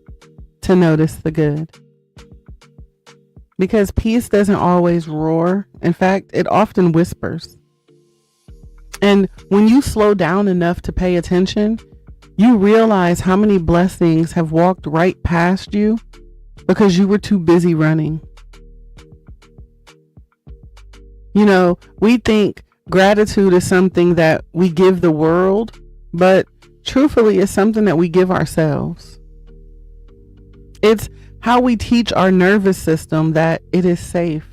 to notice the good. Because peace doesn't always roar. In fact, it often whispers. And when you slow down enough to pay attention, you realize how many blessings have walked right past you because you were too busy running. We think gratitude is something that we give the world, but truthfully, it's something that we give ourselves. It's how we teach our nervous system that it is safe.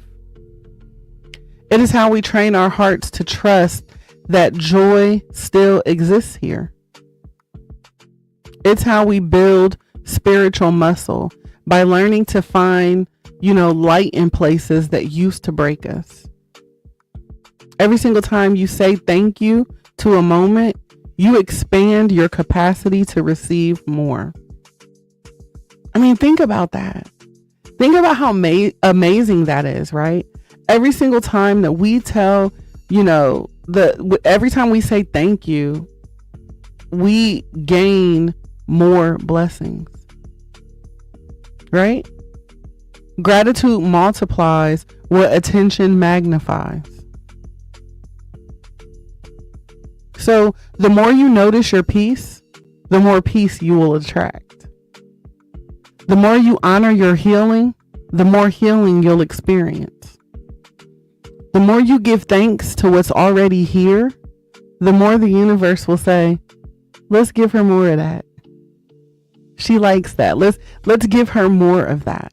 It is how we train our hearts to trust that joy still exists here. It's how we build spiritual muscle by learning to find, light in places that used to break us. Every single time you say thank you to a moment, you expand your capacity to receive more. I mean, think about that. Think about how amazing that is, right? Every single time that we tell, every time we say thank you, we gain more blessings, right? Gratitude multiplies what attention magnifies. So the more you notice your peace, the more peace you will attract. The more you honor your healing, the more healing you'll experience. The more you give thanks to what's already here, the more the universe will say, let's give her more of that. She likes that. Let's give her more of that.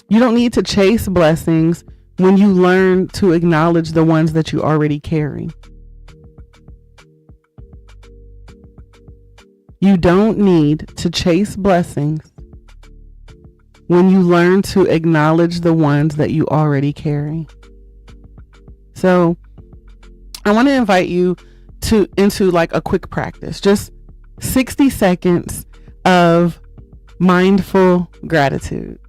You don't need to chase blessings when you learn to acknowledge the ones that you already carry. You don't need to chase blessings when you learn to acknowledge the ones that you already carry. So I want to invite you into like a quick practice, just 60 seconds of mindful gratitude.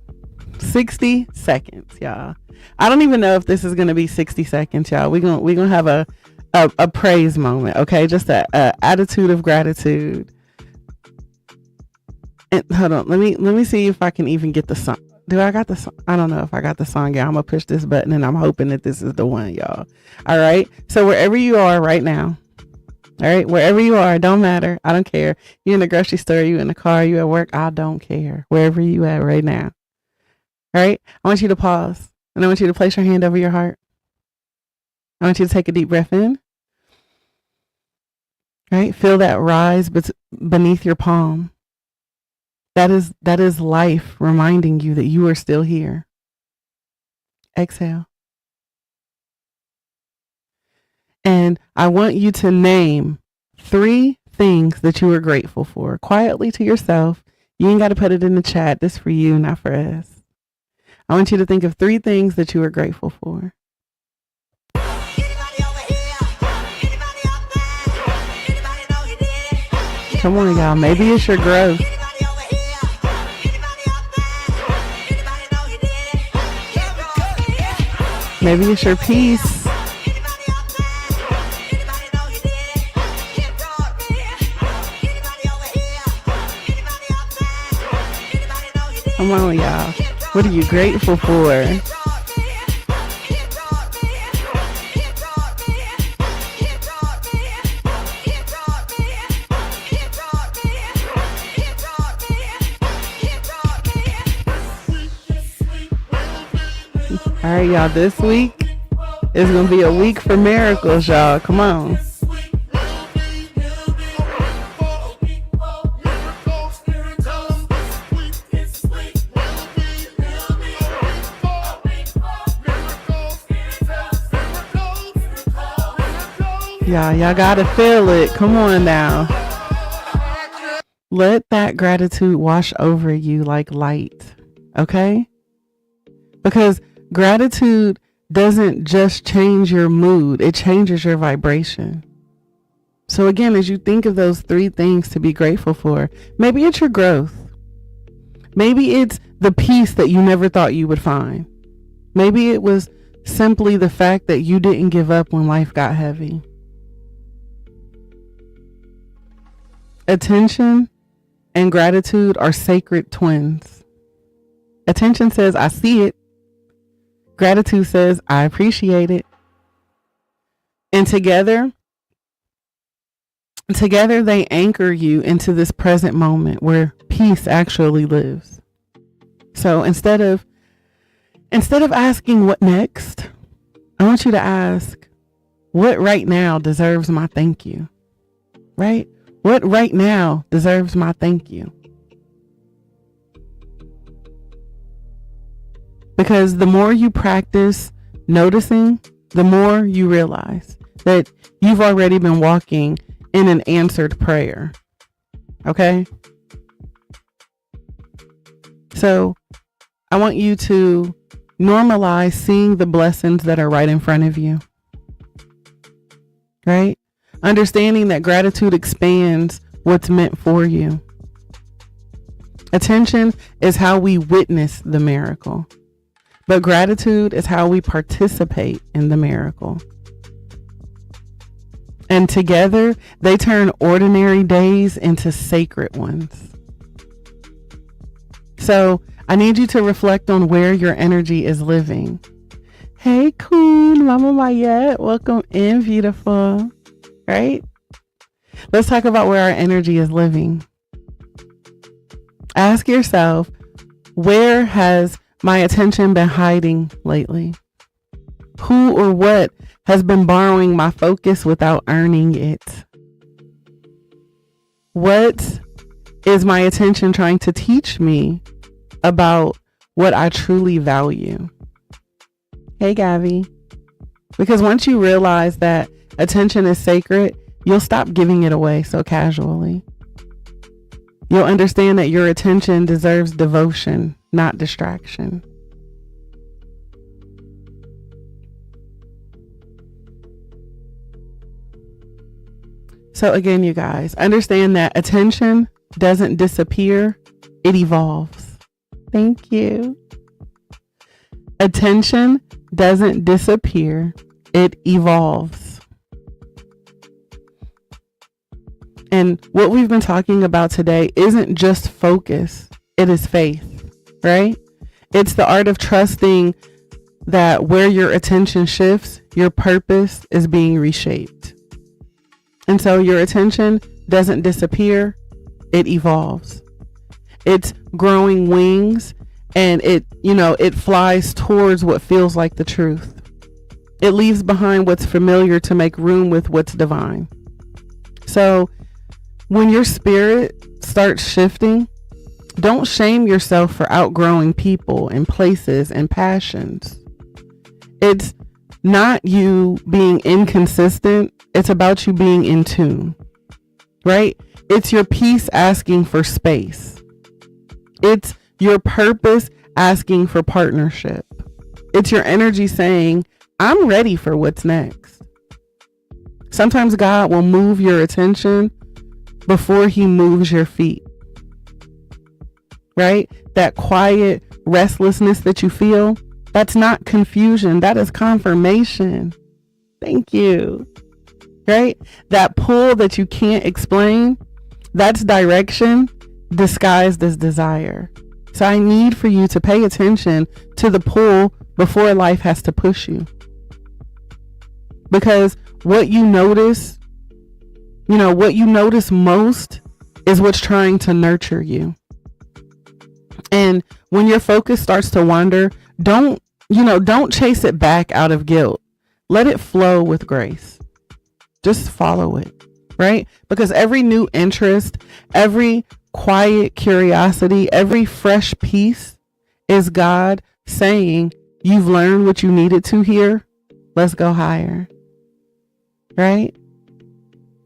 60 seconds, y'all. I don't even know if this is going to be 60 seconds, y'all. We're going to have a praise moment, okay? Just a attitude of gratitude. And hold on, let me see if I can even get the song. Do I got the song? I don't know if I got the song. Yeah, I'm gonna push this button and I'm hoping that this is the one, y'all. All right. So wherever you are right now, all right, wherever you are, don't matter. I don't care. You in the grocery store, you in the car, you at work. I don't care. Wherever you at right now. All right. I want you to pause and I want you to place your hand over your heart. I want you to take a deep breath in. All right. Feel that rise beneath your palm. That is life reminding you that you are still here. Exhale. And I want you to name 3 things that you are grateful for quietly to yourself. You ain't got to put it in the chat. This for you, not for us. I want you to think of 3 things that you are grateful for. Come on, y'all. Maybe it's your growth. Maybe it's your peace. Come on, y'all. What are you grateful for? All right, y'all, this week is going to be a week for miracles, y'all. Come on. Y'all got to feel it. Come on now. Let that gratitude wash over you like light, okay? Because gratitude doesn't just change your mood, it changes your vibration. So again, as you think of those 3 things to be grateful for, maybe it's your growth. Maybe it's the peace that you never thought you would find. Maybe it was simply the fact that you didn't give up when life got heavy. Attention and gratitude are sacred twins. Attention says, I see it. Gratitude says, I appreciate it. And together they anchor you into this present moment where peace actually lives. So instead of asking what next, I want you to ask, what right now deserves my thank you? Right? What right now deserves my thank you? Because the more you practice noticing, the more you realize that you've already been walking in an answered prayer. Okay? So I want you to normalize seeing the blessings that are right in front of you. Right? Understanding that gratitude expands what's meant for you. Attention is how we witness the miracle, but gratitude is how we participate in the miracle. And together, they turn ordinary days into sacred ones. So I need you to reflect on where your energy is living. Hey, Queen Mama Mayette, welcome in, beautiful. Right? Let's talk about where our energy is living. Ask yourself, where has my attention been hiding lately? Who or what has been borrowing my focus without earning it? What is my attention trying to teach me about what I truly value? Hey, Gavi. Because once you realize that attention is sacred, you'll stop giving it away so casually. You'll understand that your attention deserves devotion, not distraction. So again, you guys, understand that attention doesn't disappear, it evolves. Thank you. Attention doesn't disappear, it evolves. And what we've been talking about today isn't just focus, it is faith, right? It's the art of trusting that where your attention shifts, your purpose is being reshaped. And so your attention doesn't disappear, it evolves. It's growing wings and it flies towards what feels like the truth. It leaves behind what's familiar to make room with what's divine. So when your spirit starts shifting, don't shame yourself for outgrowing people and places and passions. It's not you being inconsistent. It's about you being in tune, right? It's your peace asking for space. It's your purpose asking for partnership. It's your energy saying, I'm ready for what's next. Sometimes God will move your attention before he moves your feet, right? That quiet restlessness that you feel, that's not confusion. That is confirmation. Thank you. Right? That pull that you can't explain, that's direction disguised as desire. So I need for you to pay attention to the pull before life has to push you. Because what you notice most is what's trying to nurture you. And when your focus starts to wander, don't chase it back out of guilt. Let it flow with grace. Just follow it, right? Because every new interest, every quiet curiosity, every fresh piece is God saying, you've learned what you needed to here. Let's go higher, right?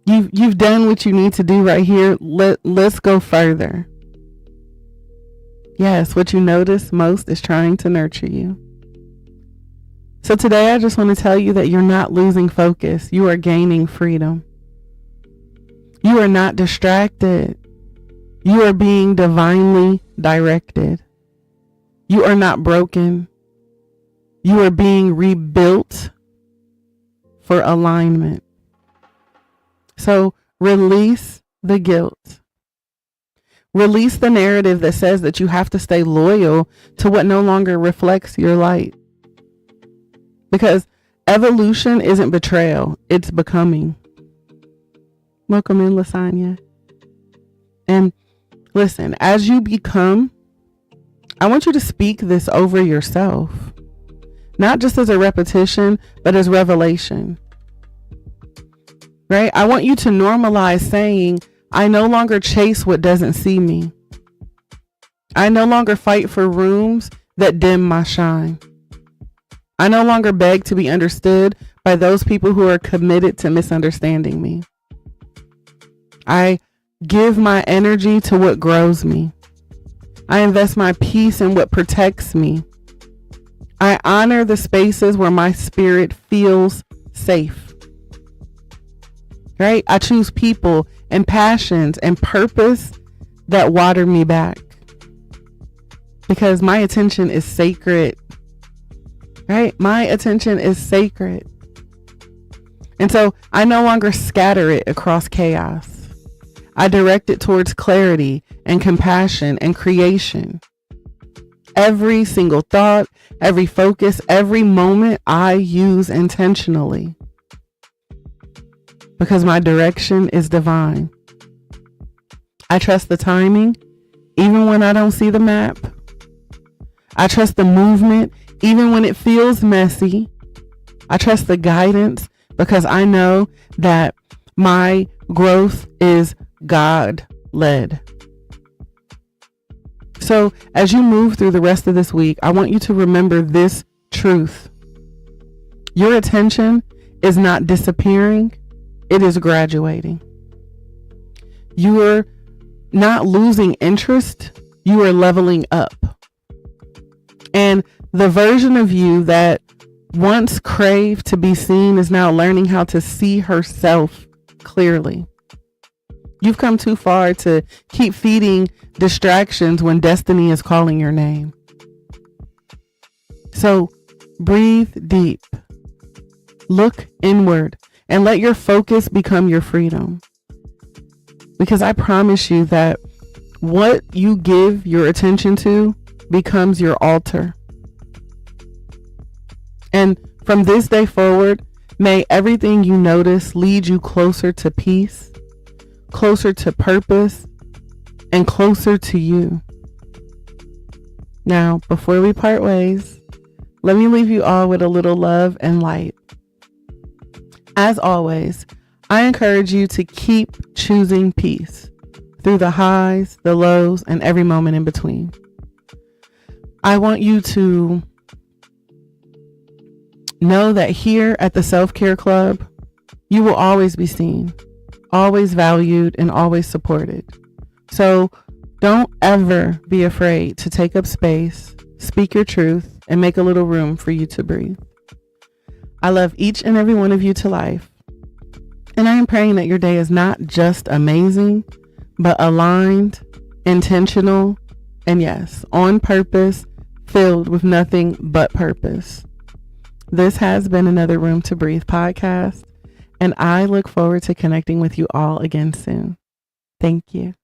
You've done what you need to do right here. Let's go further. Yes, what you notice most is trying to nurture you. So today I just want to tell you that you're not losing focus. You are gaining freedom. You are not distracted. You are being divinely directed. You are not broken. You are being rebuilt for alignment. So release the guilt. Release the narrative that says that you have to stay loyal to what no longer reflects your light. Because evolution isn't betrayal, it's becoming. Welcome in, Lasagna. And listen, as you become, I want you to speak this over yourself. Not just as a repetition, but as revelation. Right? I want you to normalize saying, I no longer chase what doesn't see me. I no longer fight for rooms that dim my shine. I no longer beg to be understood by those people who are committed to misunderstanding me. I give my energy to what grows me. I invest my peace in what protects me. I honor the spaces where my spirit feels safe. Right? I choose people and passions and purpose that water me back. Because my attention is sacred. Right? My attention is sacred. And so I no longer scatter it across chaos. I direct it towards clarity and compassion and creation. Every single thought, every focus, every moment I use intentionally. Because my direction is divine. I trust the timing, even when I don't see the map. I trust the movement, even when it feels messy. I trust the guidance because I know that my growth is God-led. So as you move through the rest of this week, I want you to remember this truth. Your attention is not disappearing. It is graduating. You are not losing interest. You are leveling up. And the version of you that once craved to be seen is now learning how to see herself clearly. You've come too far to keep feeding distractions when destiny is calling your name. So breathe deep, look inward, and let your focus become your freedom. Because I promise you that what you give your attention to becomes your altar. And from this day forward, may everything you notice lead you closer to peace, closer to purpose, and closer to you. Now, before we part ways, let me leave you all with a little love and light. As always, I encourage you to keep choosing peace through the highs, the lows, and every moment in between. I want you to know that here at the Self-Care Club, you will always be seen, always valued, and always supported. So don't ever be afraid to take up space, speak your truth, and make a little room for you to breathe. I love each and every one of you to life. And I am praying that your day is not just amazing, but aligned, intentional, and yes, on purpose, filled with nothing but purpose. This has been another Room to Breathe podcast, and I look forward to connecting with you all again soon. Thank you.